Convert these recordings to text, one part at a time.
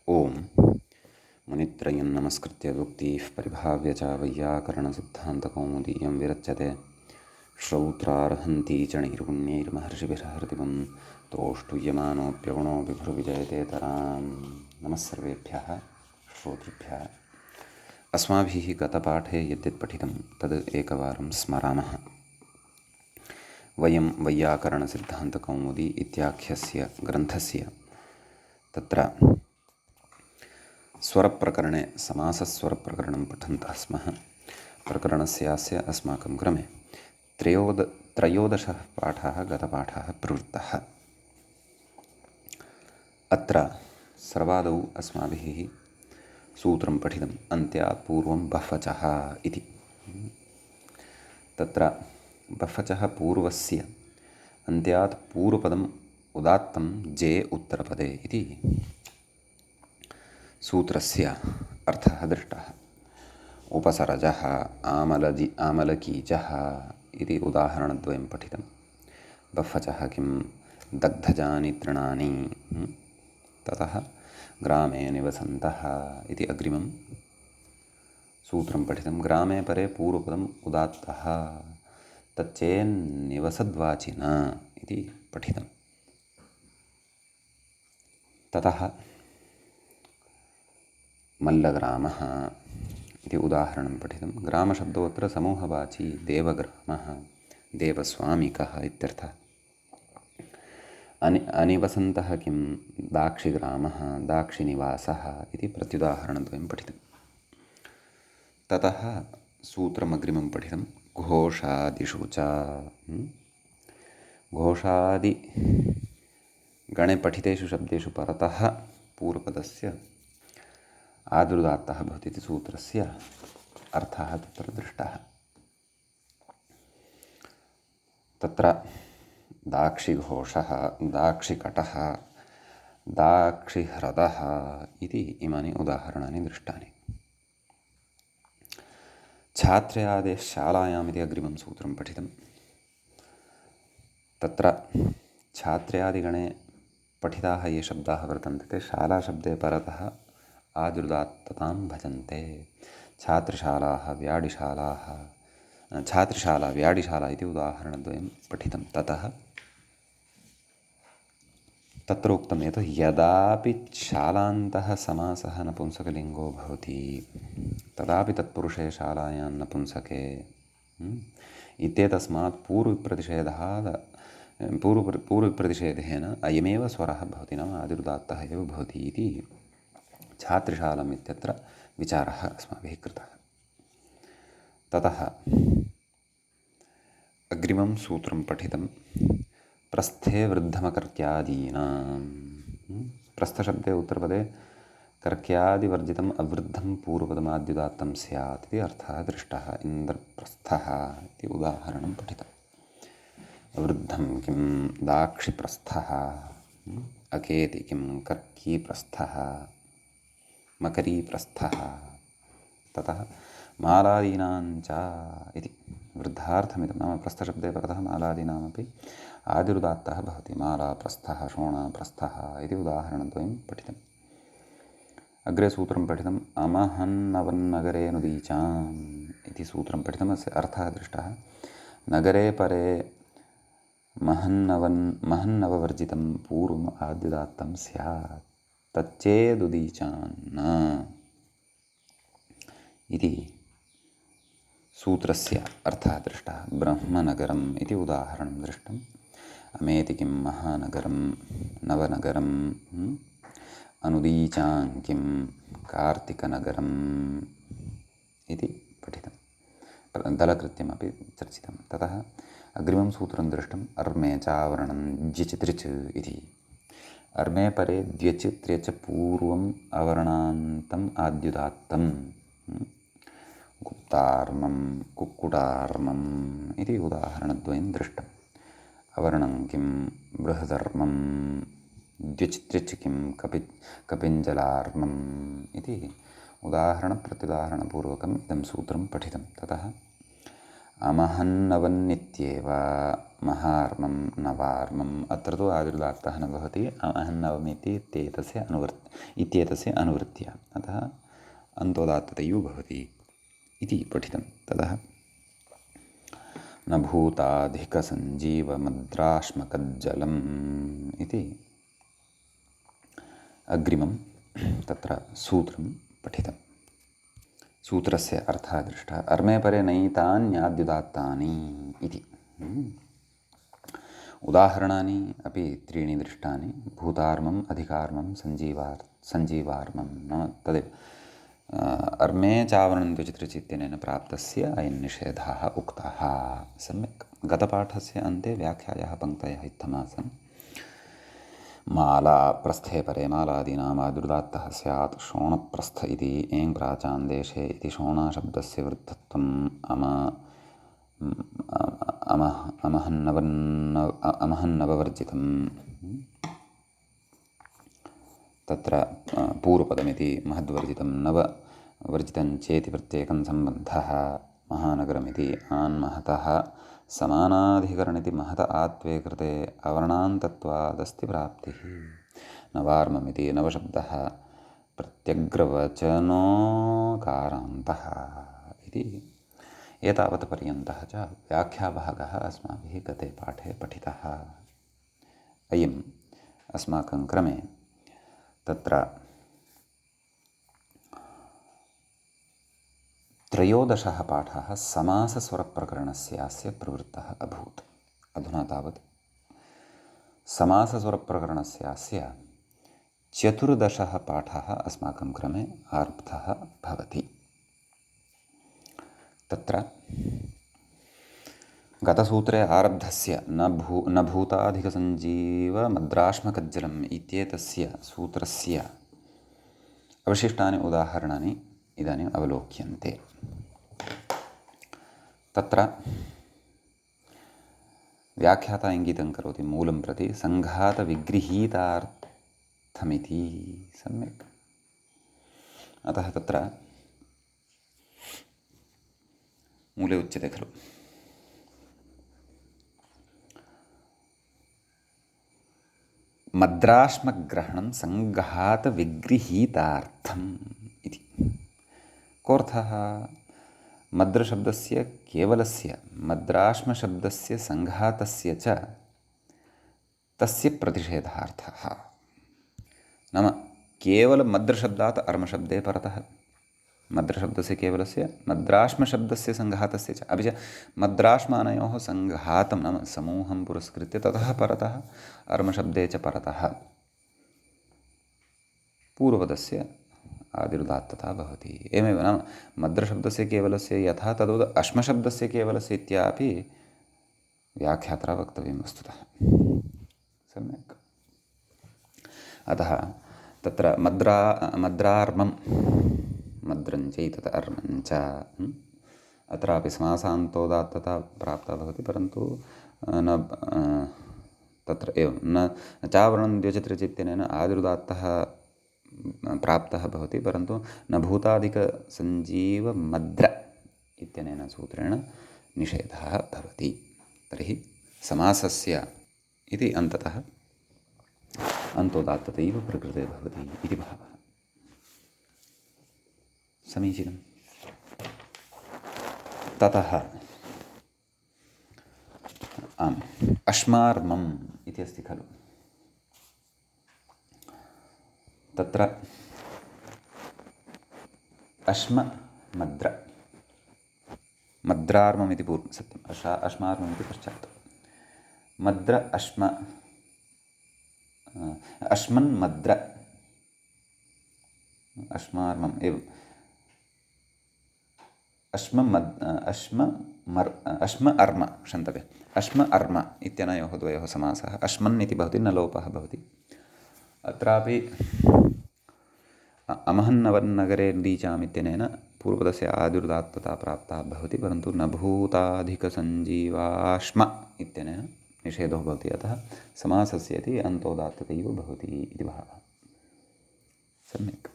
ओम मुनित्रयं नमस्कृत्य उक्तिः परिभाव्य च वैयाकरणसिद्धान्तकौमुदीयं विरच्यते श्रौत्रार्हन्ति च नैर्गुण्यैर्महर्षिभिर्हृदिवं तोष्टुयमानोऽप्यगुणो विभुर्विजयतेतरां नमः सर्वेभ्यः श्रोतृभ्यः। अस्माभिः गतपाठे यद्यत् पठितं तद् एकवारं स्मरामः। वयं वैयाकरणसिद्धान्तकौमुदी इत्याख्यस्य ग्रन्थस्य तत्र स्वरप्रकरणे समासस्वरप्रकरणं पठन्तः स्मः। प्रकरणस्यास्य अस्माकं क्रमे त्रयोदशः पाठः गतपाठः प्रवृत्तः। अत्र सर्वादौ अस्माभिः सूत्रं पठितम् अन्त्यात् पूर्वं बह्वचः इति। तत्र बह्वचः पूर्वस्य अन्त्यात् पूर्वपदम् उदात्तं जे उत्तरपदे इति सूत्रस्य अर्थः दृष्टः। उपसरजः आमलकीचः इति उदाहरणद्वयं पठितं। बह्वचः किं दग्धजानि तृणानि, ततः ग्रामे निवसन्तः इति अग्रिमं सूत्रं पठितं। ग्रामे परे पूर्वपदम् उदात्तः तच्चेन्निवसद्वाचिना इति पठितं। ततः मल्लग्रामः इति उदाहरणं पठितं। ग्रामशब्दोऽत्र समूहवाची देवग्रामः, देवस्वामिकः इत्यर्थः। अनिवसन्तः किं दाक्षिग्रामः, दाक्षिनिवासः इति प्रत्युदाहरणद्वयं पठितं। ततः सूत्रमग्रिमं पठितं घोषादिषु च। घोषादिगणे पठितेषु शब्देषु परतः पूर्वपदस्य आदुदात्तः भवति इति सूत्रस्य अर्थः तत्र दृष्टः। तत्र दाक्षिघोषः, दाक्षिकटः, दाक्षिह्रदः इति इमानि उदाहरणानि दृष्टानि। छात्र्यादेः शालायाम् इति अग्रिमं सूत्रं पठितं। तत्र छात्र्यादिगणे पठिताः ये शब्दाः वर्तन्ते ते शालाशब्दे परतः आदुदात्ततां भजन्ते। छात्रशालाः, व्याडिशालाः, छात्रशाला, व्याडिशाला इति उदाहरणद्वयं पठितं। ततः तत्र उक्तं यत् यदापि शालान्तः समासः नपुंसकलिङ्गो भवति तदापि तत्पुरुषे शालायां नपुंसके इत्येतस्मात् पूर्वप्रतिषेधेन अयमेव स्वरः भवति, नाम आदिरुदात्तः एव भवति इति छात्रशालाम् इत्यत्र विचारः अस्माभिः कृतः। ततः अग्रिमं सूत्रं पठितं प्रस्थे वृद्धमकर्क्यादीनां। प्रस्थशब्दे उत्तरपदे कर्क्यादिवर्जितम् अवृद्धं पूर्वपदमाद्युदात्तं स्यात् इति अर्थः दृष्टः। इन्द्रप्रस्थः इति उदाहरणं पठितम्। वृद्धं किं दाक्षिप्रस्थः, अकेति किं कर्कीप्रस्थः, मकरीप्रस्थः। ततः मालादीनाञ्च इति वृद्धार्थमिदं, नाम प्रस्थशब्दे परतः मालादीनामपि आदिरुदात्तः भवति। मालाप्रस्थः, शोणाप्रस्थः इति उदाहरणद्वयं पठितम्। अग्रे सूत्रं पठितम् अमहन्नवन्नगरेऽनुदीचाम् इति सूत्रं पठितम्। अस्य अर्थः दृष्टः। नगरे परे महन्नववर्जितं पूर्वम् आद्युदात्तं स्यात् तच्चेदुदीचान्न इति सूत्रस्य अर्थः दृष्टः। ब्रह्मनगरम् इति उदाहरणं दृष्टम्। अमेति किं महानगरं, नवनगरम्, अनुदीचां किं कार्तिकनगरम् इति पठितं। दलकृत्यमपि चर्चितं। ततः अग्रिमं सूत्रं दृष्टम् अर्मे चावरणं ज्यचित्रिच् इति। अर्मे परे द्व्यच् त्र्यच् पूर्वम् अवर्णान्तम् आद्युदात्तं। गुप्तार्मं, कुक्कुटार्मम् इति उदाहरणद्वयं दृष्टम्। अवर्णं किं बृहदर्मं, द्व्यच् त्र्यच् किं कपिञ्जलार्मम् इति उदाहरणप्रत्युदाहरणपूर्वकम् इदं सूत्रं पठितं। ततः अमहन्नवन्नित्येव महार्मं नवार्मम् अत्र तु आदिर्दात्तः न भवति अमहन्नवमिति इत्येतस्य अनुवृत्त्या अतः अन्तोदात्ततैव भवति इति पठितं। ततः न भूताधिकसञ्जीवमद्राश्मकज्जलम् इति अग्रिमं तत्र सूत्रं पठितम्। सूत्रस्य अर्थः दृष्टः। अर्मे परे नैतान्याद्युदात्तानि इति उदाहरणानि अपि त्रीणि दृष्टानि। भूतार्मम् अधिकार्मं सञ्जीवार्मं नाम तदेव अर्मे चावरणं द्विचित्रचित्यनेन प्राप्तस्य अयं निषेधाः उक्ताः। सम्यक्। गतपाठस्य अन्ते व्याख्यायाः पङ्क्तयः इत्थमासन्। माला प्रस्थे परे मालादीनाम् आदिर्दात्तः स्यात् शोणप्रस्थ इति एङ् प्राचान् देशे इति शोणाशब्दस्य वृद्धत्वम् अमहन्नववर्जितम् तत्र पूर्वपदमिति महद्वर्जितं नववर्जितं चेति प्रत्येकं सम्बन्धः महानगरमिति आन्महतः समानाधिकरणिति महत आत्वे कृते अवर्णान्तत्वादस्ति प्राप्तिः। नवार्ममिति नवशब्दः प्रत्यग्रवचनोकारान्तः इति एतावत् पर्यन्तः च व्याख्याभागः अस्माभिः गते पाठे पठितः। अयम् अस्माकं क्रमे तत्र त्रयोदशः पाठः समासस्वरप्रकरणस्यास्य प्रवृत्तः अभूत्। अधुना तावत् समासस्वरप्रकरणस्यास्य चतुर्दशः पाठः अस्माकं क्रमे आरब्धः भवति। तत्र गतसूत्रे आरब्धस्य न भूताधिकसञ्जीवमद्राश्मकज्जलम् इत्येतस्य सूत्रस्य अवशिष्टानि उदाहरणानि इदानीम् अवलोक्यन्ते। तत्र व्याख्याता इङ्गितं करोति मूलं प्रति सङ्घातविगृहीतार्थमिति। सम्यक्। अतः तत्र मूले उच्यते खलु मद्राश्मग्रहणं सङ्घातविगृहीतार्थम् इति। कोऽर्थः? मद्रशब्दस्य केवलस्य मद्राश्मशब्दस्य सङ्घातस्य च तस्य प्रतिषेधार्थः। नाम केवलमद्रशब्दात् अर्मशब्दे परतः मद्रशब्दस्य केवलस्य मद्राश्मशब्दस्य सङ्घातस्य च अपि च मद्राश्मानयोः सङ्घातं नाम समूहं पुरस्कृत्य ततः परतः अर्मशब्दे च परतः पूर्वपदस्य आदिर्दात्तता भवति। एवमेव नाम मद्रशब्दस्य केवलस्य यथा तद्वत् अश्मशब्दस्य केवलस्य इत्यापि व्याख्यात्रा वक्तव्यं वस्तुतः। सम्यक्। अतः तत्र मद्रार्मं मद्रञ्चैतत् अर्मञ्च अत्रापि समासान्तोदात्तता प्राप्ता भवति, परन्तु न तत्र एवं न चावरणं द्विचित्रचित्यनेन आदिर्दात्तः प्राप्तः भवति, परन्तु न भूतादिकसञ्जीवमद्र इत्यनेन सूत्रेण निषेधः भवति। तर्हि समासस्य इति अन्ततः अन्तोदात्ततैव प्रकृते भवति इति भावः। समीचीनम्। ततः अश्मार्मम् इति अस्ति खलु। तत्र अश्ममद्र मद्रार्मम् इति पूर्वं सत्यम् अश्मार्मम् इति पश्चात् मद्र अश्मन्मद्र अश्मार्मम् एवं अश्म अर्म क्षन्तव्यम् अश्म अर्म इत्यनयोः द्वयोः समासः अश्मन् इति भवति, न लोपः भवति। अत्रापि अमहन्नवन्नगरे नदीचाम् इत्यनेन पूर्वपदस्य आदिर्दात्तता प्राप्ता भवति, परन्तु न भूताधिकसञ्जीवाश्म इत्यनेन निषेधो भवति। अतः समासस्य इति अन्तोदात्ततैव भवति इति भावः। सम्यक्।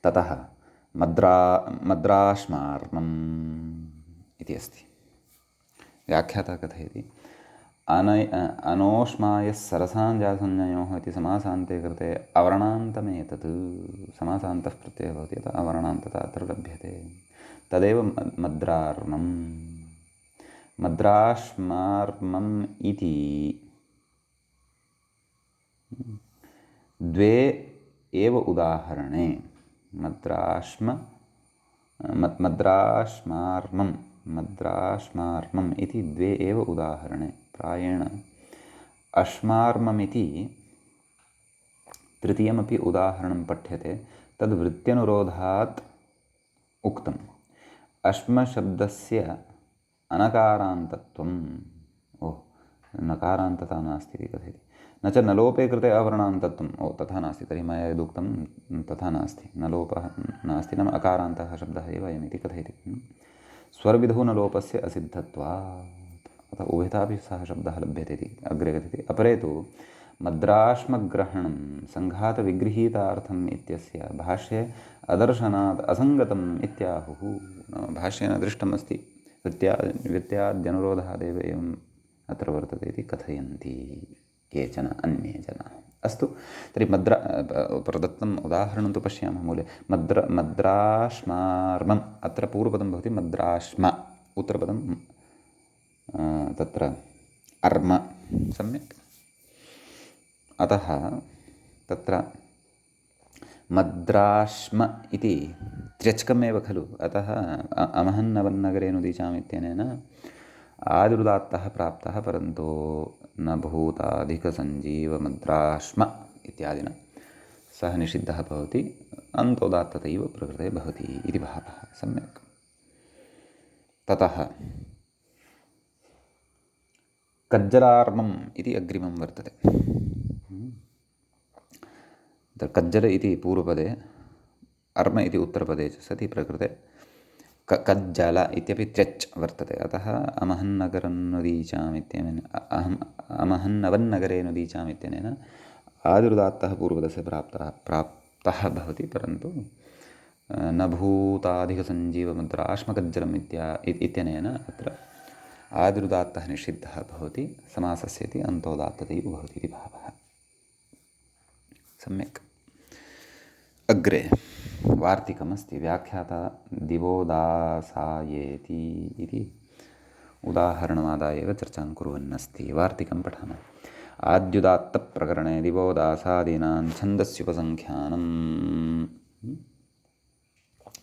ततः मद्राश्मार्मम् इति अस्ति। व्याख्याता कथयति अनोष्मायः सरसाञ्जासंज्ञयोः इति समासान्ते कृते अवर्णान्तमेतत् समासान्तः प्रत्ययः भवति अतः अवर्णान्तता अत्र लभ्यते। तदेव मद्रार्मम् मद्राश्मार्मम् इति द्वे एव उदाहरणे मद्राश्मार्मम् इति द्वे एव उदाहरणे प्रायेण अश्मार्ममिति तृतीयमपि उदाहरणं पठ्यते तद् वृत्त्यनुरोधात् उक्तम्। अश्मशब्दस्य अनकारान्तत्वम् नकारान्तता नास्ति इति कथयति। न च नलोपे कृते अवर्णान्तत्वम् तथा नास्ति। तर्हि मया यदुक्तं तथा नास्ति, नलोपः नास्ति, नाम अकारान्तः शब्दः एव अयमिति कथयति। स्वरविधौ नलोपस्य असिद्धत्वात् अतः उभयथापि सः शब्दः लभ्यते इति अग्रे कथयति। अपरे तु मद्राश्मग्रहणं सङ्घातविगृहीतार्थम् इत्यस्य भाष्ये अदर्शनात् असङ्गतम् इत्याहुः। भाष्येन दृष्टमस्ति वित्याद्यनुरोधादेव एवम् अत्र वर्तते इति कथयन्ति केचन अन्ये जनाः। अस्तु, तर्हि प्रदत्तम् उदाहरणं तु पश्यामः। मूले मद्राश्मार्मम् अत्र पूर्वपदं भवति मद्राश्म, उत्तरपदं तत्र अर्म, सम्यक्। अतः तत्र मद्राश्म इति त्र्यच्कमेव खलु, अतः अमहन्नवन्नगरेऽनुदीचाम् इत्यनेन आदिरुदात्तः प्राप्तः, परन्तु न भूताधिकसञ्जीवमद्राश्म इत्यादिना सः निषिद्धः भवति, अन्तोदात्ततैव प्रकृते भवति इति भावः। सम्यक्। ततः कज्जलार्मम् इति अग्रिमं वर्तते। कज्जल इति पूर्वपदे, अर्म इति उत्तरपदे च सति प्रकृते कज्जल इत्यपि त्यच् वर्तते। अतः अमहन्नगरन्नुदीचाम् इत्यनेन अमहन्नवन्नगरेऽनुदीचाम् इत्यनेन आदिरुदात्तः पूर्वपदस्य प्राप्तः भवति, परन्तु न भूताधिकसञ्जीवमद्राश्मकज्जलम् इत्यनेन अत्र आदिरुदात्तः निषिद्धः भवति, समासस्य इति अन्तोदात्ततैव भवति इति भावः। सम्यक्। अग्रे वार्तिकमस्ति। व्याख्याता दिवोदासायेति इति उदाहरणमादाय एव चर्चां कुर्वन्नस्ति। वार्तिकं पठामः। आद्युदात्तप्रकरणे दिवोदासादीनां छन्दस्युपसङ्ख्यानम्।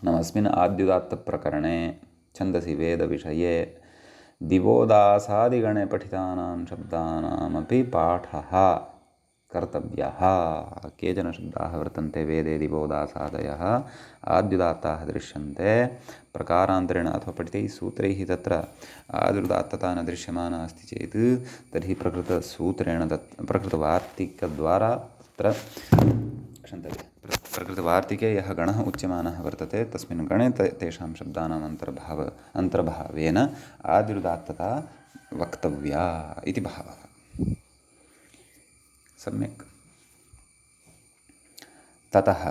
नाम अस्मिन् आद्युदात्तप्रकरणे छन्दसि वेदविषये दिवोदासादिगणे पठितानां शब्दानामपि पाठः कर्तव्यः। केचन शब्दाः वर्तन्ते वेदे दिवोदासादयः आद्युदात्ताः दृश्यन्ते, प्रकारान्तरेण अथवा पठितैः सूत्रैः तत्र आदिरुदात्तता न दृश्यमाना अस्ति चेत् तर्हि प्रकृतसूत्रेण प्रकृतवार्तिकद्वारा तत्र प्रकृतवार्तिके यः गणः उच्यमानः वर्तते तस्मिन् गणे तेषां शब्दानाम् अन्तर्भावेन आदिरुदात्तता वक्तव्या इति भावः। सम्यक्। ततः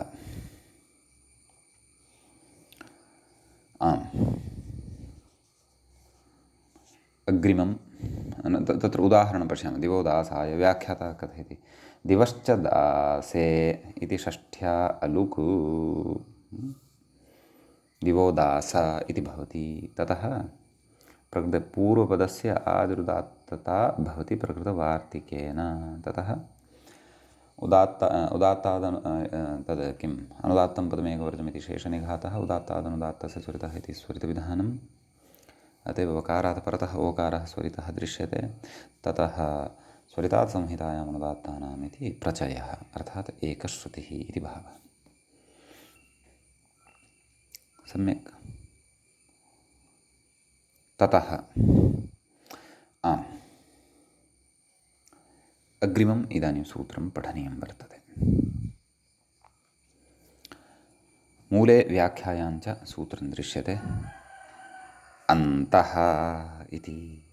अग्रिमं तत्र उदाहरणं पश्यामः। दिवोदासाय व्याख्याता कथयति दिवश्च दासे इति षष्ठ्या अलुकु दिवोदास इति भवति। ततः प्रकृतपूर्वपदस्य आदिरुदात्तता भवति प्रकृतवार्तिकेन। ततः तद् किम् अनुदात्तं पदमेकवर्जमिति शेषनिघातः उदात्तादनुदात्तस्य स्वरितः इति स्वरितविधानम्। अत एव वकारात् परतः ओकारः स्वरितः दृश्यते। ततः स्वरितात् संहितायाम् अनुदात्तानाम् इति प्रचयः, अर्थात् एकश्रुतिः इति भावः। सम्यक्। ततः अग्रिमम् इदानीं सूत्रं पठनीयं वर्तते। मूले व्याख्यायां च सूत्रं दृश्यते अन्तः इति।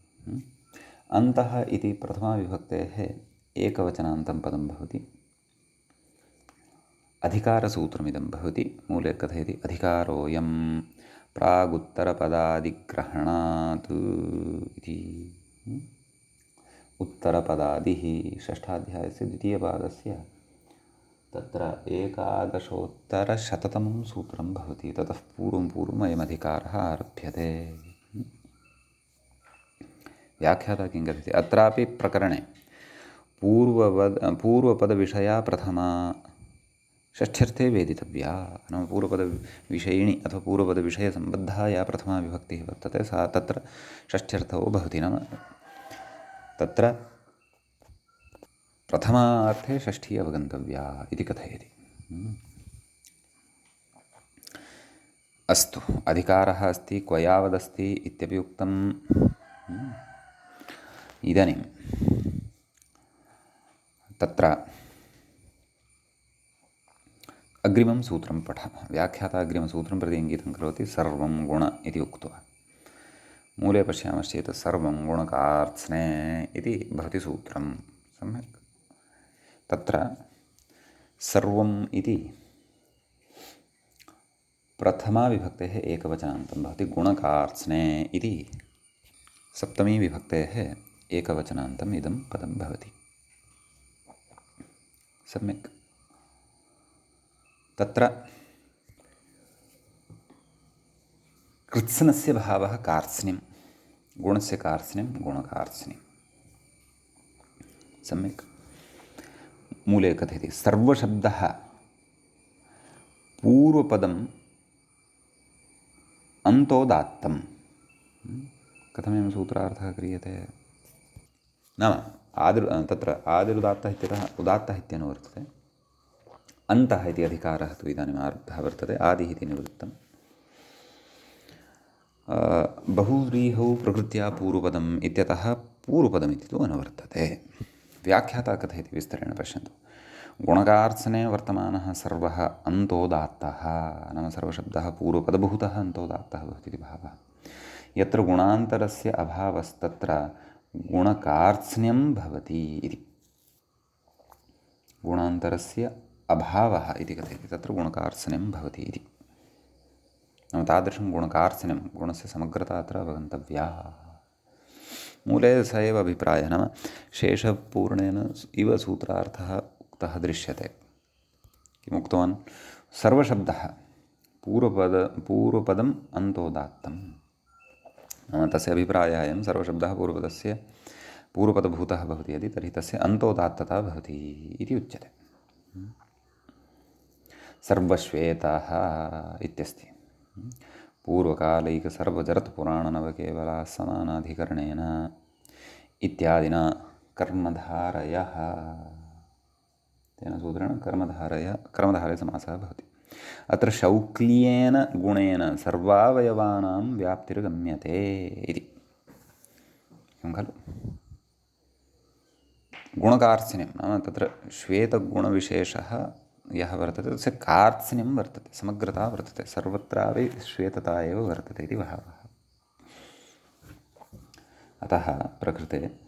अन्तः इति प्रथमाविभक्तेः एकवचनान्तं पदं भवति। अधिकारसूत्रमिदं भवति। मूले कथयति अधिकारोऽयं प्रागुत्तरपदादिग्रहणात् इति। उत्तरपदादिः षष्ठाध्यायस्य द्वितीयपादस्य तत्र 11,000 सूत्रं भवति। ततः पूर्वम् अयमधिकारः आरभ्यते। व्याख्याता किं कथयति? अत्रापि प्रकरणे पूर्वपदविषया प्रथमा षष्ठ्यर्थे वेदितव्या। नाम पूर्वपदविषयिणी अथवा पूर्वपदविषयसम्बद्धा या प्रथमा विभक्तिः वर्तते सा तत्र षष्ठ्यर्थो भवति। नाम तत्र प्रथमार्थे षष्ठी अवगन्तव्या इति कथयति। अस्तु, अधिकारः अस्ति, क्व यावदस्ति इत्यपि उक्तम्। इदानीं तत्र अग्रिमं सूत्रं पठामः। व्याख्याता अग्रिमसूत्रं प्रति इङ्गितं करोति, सर्वं गुण इति उक्त्वा। मूले पश्यामश्चेत् सर्वं गुणकार्त्स्ने इति भवति सूत्रं। सम्यक्। तत्र सर्वम् इति प्रथमा विभक्तेः एकवचनान्तं भवति। गुणकार्त्स्ने इति सप्तमी विभक्तेः एकवचनान्तम् इदं पदं भवति। सम्यक्। तत्र कृत्स्नस्य भावः कार्त्स्न्यं, गुणस्य कार्त्स्न्यं गुणकार्त्स्न्यं। सम्यक्। मूले कथयति सर्वशब्दः पूर्वपदम् अन्तोदात्तं। कथमेव सूत्रार्थः क्रियते? नाम तत्र आदिरुदात्तः इत्यतः उदात्तः इत्यनुवर्तते। अन्तः इति अधिकारः तु इदानीम् आरब्धः वर्तते, आदिः इति निवृत्तं। बहुव्रीहौ प्रकृत्या पूर्वपदम् इत्यतः पूर्वपदमिति तु अनुवर्तते। व्याख्याता कथयति विस्तरेण पश्यन्तु। गुणकार्त्स्ने वर्तमानः सर्वः अन्तोदात्तः, नाम सर्वशब्दः पूर्वपदभूतः अन्तोदात्तः भवति इति भावः। यत्र गुणान्तरस्य अभावस्तत्र गुणकार्त्स्न्यं भवति इति। गुणान्तरस्य अभावः इति कथयति, तत्र गुणकार्त्स्न्यं भवति इति। नाम तादृशं गुणकार्त्स्न्यं, गुणस्य समग्रता अत्र अवगन्तव्या। मूले स एव अभिप्रायः, नाम शेषपूर्णेन इव सूत्रार्थः उक्तः दृश्यते। किमुक्तवान्? सर्वशब्दः पूर्वपदम् अन्तोदात्तं। नाम तस्य अभिप्रायः अयं, सर्वशब्दः पूर्वपदभूतः भवति यदि, तर्हि तस्य अन्तोदात्तता भवति इति उच्यते। सर्वश्वेतः इत्यस्ति। पूर्वकालैकसर्वजरत्पुराणनवकेवलाः समानाधिकरणेन इत्यादिना कर्मधारयः, तेन सूत्रेण कर्मधारयसमासः भवति। अत्र शौक्ल्येन गुणेन सर्वावयवानां व्याप्तिर्गम्यते इति। किं खलु? गुणकार्त्स्न्यं नाम तत्र श्वेतगुणविशेषः यः वर्तते तस्य कार्त्स्न्यं वर्तते, समग्रता वर्तते, सर्वत्रापि श्वेतता एव वर्तते इति भावः। अतः प्रकृते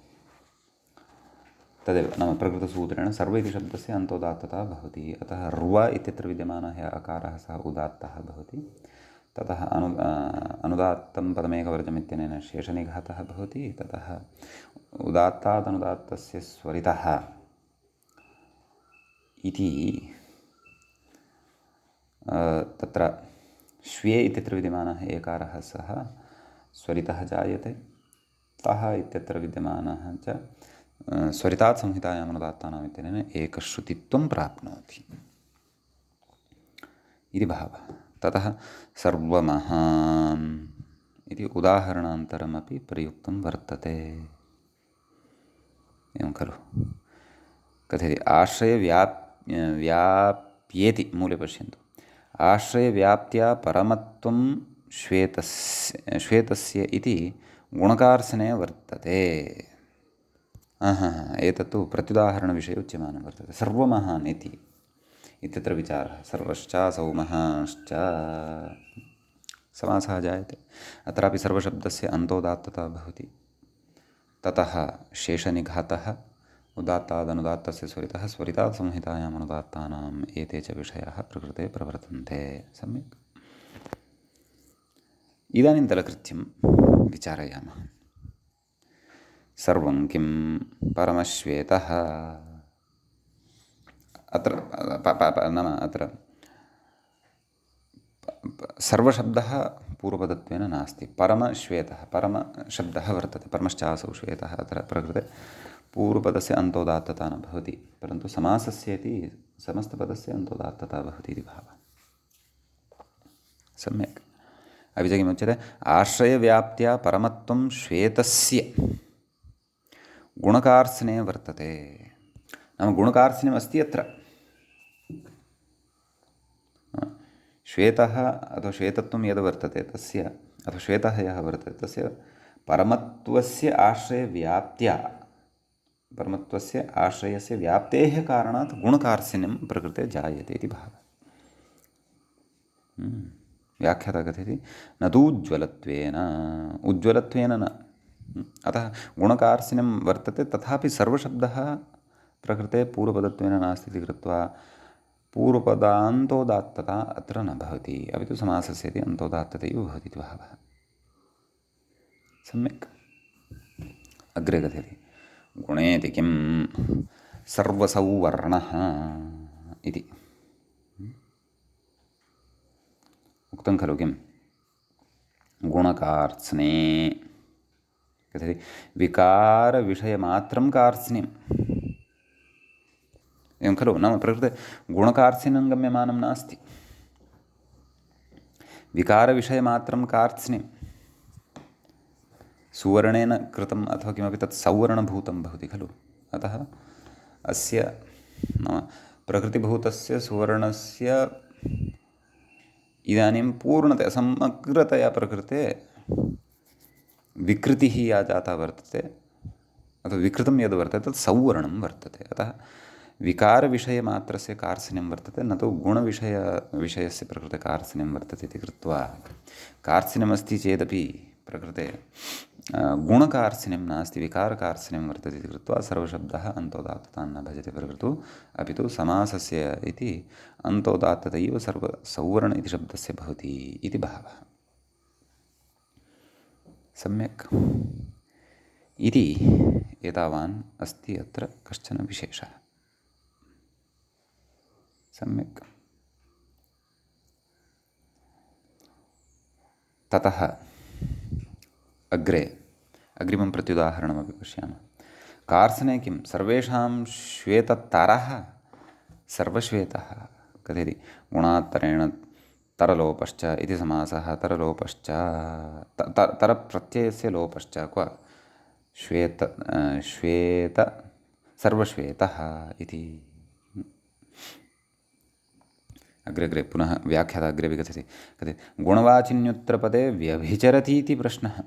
तदेव, नाम प्रकृतसूत्रेण सर्व इति शब्दस्य अन्तोदात्तता भवति। अतः र्व इत्यत्र विद्यमानः यः अकारः सः उदात्तः भवति। ततः अनुदात्तं पदमेकवर्जमित्यनेन शेषनिघातः भवति। ततः उदात्तादनुदात्तस्य स्वरितः इति तत्र श्वे इत्यत्र विद्यमानः एकारः सः स्वरितः जायते। तः इत्यत्र विद्यमानः च स्वरितात् संहितायाम् अनुदात्तानाम् इत्यनेन एकश्रुतित्वं प्राप्नोति इति भावः। ततः सर्वमहान् इति उदाहरणान्तरमपि प्रयुक्तं वर्तते। एवं खलु? कथयति व्याप्येति। मूले पश्यन्तु। आश्रयव्याप्त्या परमत्वं श्वेतस्य इति गुणकार्त्स्ने वर्तते। एतत्तु प्रत्युदाहरणविषये उच्यमानं वर्तते। सर्वमहान् इत्यत्र विचारः। सर्वश्चासौ महाश्च समासः जायते। अत्रापि सर्वशब्दस्य अन्तोदात्तता भवति। ततः शेषनिघातः, उदात्तादनुदात्तस्य स्वरितः, स्वरितात् संहितायाम् अनुदात्तानाम् एते च विषयाः प्रकृते प्रवर्तन्ते। सम्यक्। इदानीं दलकृत्यं विचारयामः। सर्वं किं परमश्वेतः। अत्र नाम अत्र सर्वशब्दः पूर्वपदत्वेन नास्ति। परमश्वेतः, परमशब्दः वर्तते, परमश्चासौ श्वेतः। अत्र प्रकृते पूर्वपदस्य अन्तोदात्तता न भवति, परन्तु समासस्य इति समस्तपदस्य अन्तोदात्तता भवति इति भावः। सम्यक्। अपि च किमुच्यते, आश्रयव्याप्त्या परमत्वं श्वेतस्य गुणकार्त्स्ने वर्तते। नाम गुणकार्त्स्न्यम् अस्ति अत्र। श्वेतः अथवा श्वेतत्वं यद् वर्तते तस्य, अथवा श्वेतः यः वर्तते तस्य परमत्वस्य आश्रयव्याप्त्या, परमत्वस्य आश्रयस्य व्याप्तेः कारणात् गुणकार्त्स्न्यं प्रकृते जायते इति भावः। व्याख्याता कथयति, न तु उज्ज्वलत्वेन, उज्ज्वलत्वेन न। अतः गुणकार्त्स्न्यं वर्तते, तथापि सर्वशब्दः प्रकृते पूर्वपदत्वेन नास्ति इति कृत्वा पूर्वपदान्तोदात्तता अत्र न भवति, अपि तु समासस्य इति अन्तोदात्ततैव भवति इति भावः। सम्यक्। अग्रे कथयति, गुणेति किं सर्वसौवर्णः इति उक्तं खलु। किं गुणकार्त्स्ने कथयति, विकारविषयमात्रं कार्त्स्न्यम्। एवं खलु। नाम प्रकृते गुणकार्त्स्न्यं गम्यमानं नास्ति, विकारविषयमात्रं कार्त्स्न्यं। सुवर्णेन कृतम् अथवा किमपि तत् सौवर्णभूतं भवति खलु। अतः अस्य नाम प्रकृतिभूतस्य सुवर्णस्य इदानीं पूर्णतया समग्रतया प्रकृते विकृतिः या जाता वर्तते, अथवा विकृतं यद् वर्तते तत् सौवर्णं वर्तते। अतः विकारविषयमात्रस्य कार्त्स्न्यं वर्तते, न तु गुणविषयस्य प्रकृते कार्त्स्न्यं वर्तते इति कृत्वा, कार्त्स्न्यमस्ति चेदपि प्रकृते गुणकार्त्स्न्यं नास्ति, विकारकार्त्स्न्यं वर्तते इति कृत्वा सर्वशब्दः अन्तोदात्ततां न भजते प्रकृतौ, अपि तु समासस्य इति अन्तोदात्ततैव सर्वसौवर्ण इति शब्दस्य भवति इति भावः। सम्यक्। इति एतावान् अस्ति अत्र कश्चन विशेषः। सम्यक्। ततः अग्रिमं प्रत्युदाहरणमपि पश्यामः। कार्त्स्ने किं सर्वेषां श्वेततरः सर्वश्वेतः कथयति, गुणात्तरेण तरलोपश्च इति समासः। तरलोपश्च तरप्रत्ययस्य लोपश्च क्व श्वेत सर्वश्वेतः इति। अग्रे पुनः व्याख्याता अग्रे विकसति, गुणवाचिन्युत्तरपदे व्यभिचरतीति प्रश्नः।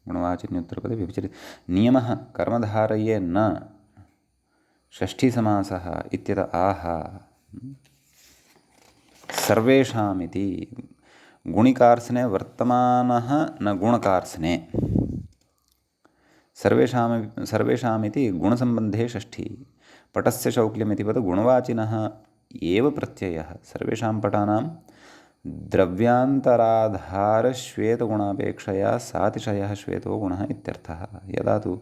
गुणवाचिन्युत्तरपदे व्यभिचरति नियमः कर्मधारये न षष्ठीसमासः इत्यत आह सर्वेषामिति। गुणिकार्त्स्ने वर्तमानः न गुणकार्त्स्ने, सर्वेषामिति गुणसम्बन्धे षष्ठी। पटस्य शौक्ल्यमिति पद गुणवाचिनः एव प्रत्ययः सर्वेषां पटानां द्रव्यान्तराधारश्वेतगुणापेक्षया सातिशयः श्वेतो गुणः इत्यर्थः। यदा तु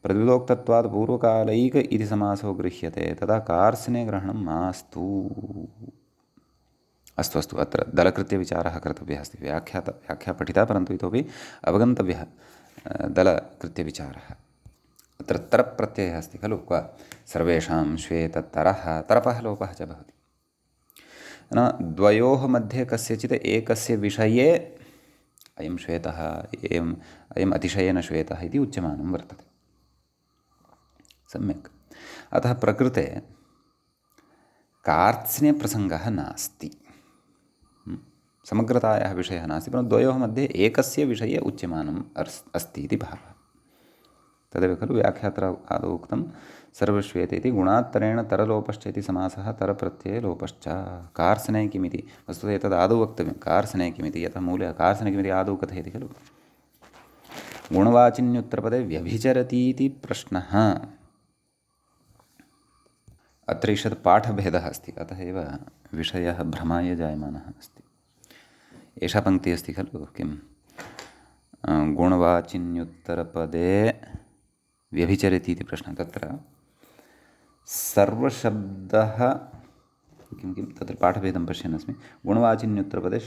प्रतिविदोक्तत्वात् पूर्वकालैक इति समासो गृह्यते तदा कार्त्स्ने ग्रहणं मास्तु। अस्तु अत्र दलकृत्यविचारः कर्तव्यः अस्ति। व्याख्या पठिता, परन्तु इतोपि अवगन्तव्यः दलकृत्यविचारः। अत्र तरप्रत्ययः अस्ति खलु, क्व सर्वेषां श्वेततरः, तरपः लोपः च भवति। नाम द्वयोः मध्ये कस्यचित् एकस्य विषये अयं श्वेतः, अयम् अतिशयेन श्वेतः इति उच्यमानं वर्तते। सम्यक्। अतः प्रकृते कार्त्स्न्यप्रसङ्गः नास्ति, समग्रतायाः विषयः नास्ति, परन्तु द्वयोः मध्ये एकस्य विषये उच्यमानम् अस्ति इति भावः। तदेव खलु व्याख्यात्र आदौ उक्तं सर्वश्वेते इति गुणात्तरेण तरलोपश्च इति समासः तरप्रत्यये लोपश्च। कार्त्स्ने किमिति वस्तुतः एतद् आदौ वक्तव्यं, कार्त्स्ने किमिति, यतः मूले कार्त्स्ने किमिति आदौ कथयति खलु। गुणवाचिन्युत्तरपदे व्यभिचरतीति प्रश्नः। अत्र ईषत् पाठभेदः अस्ति, अतः एव विषयः भ्रमाय जायमानः अस्ति। एषा पङ्क्तिः अस्ति खलु किं गुणवाचिन्युत्तरपदे व्यभिचरति इति प्रश्नः। तत्र सर्वशब्दः किं किं तत्र पाठभेदं पश्यन् अस्मि। गुणवाचिन्युत्तरपदे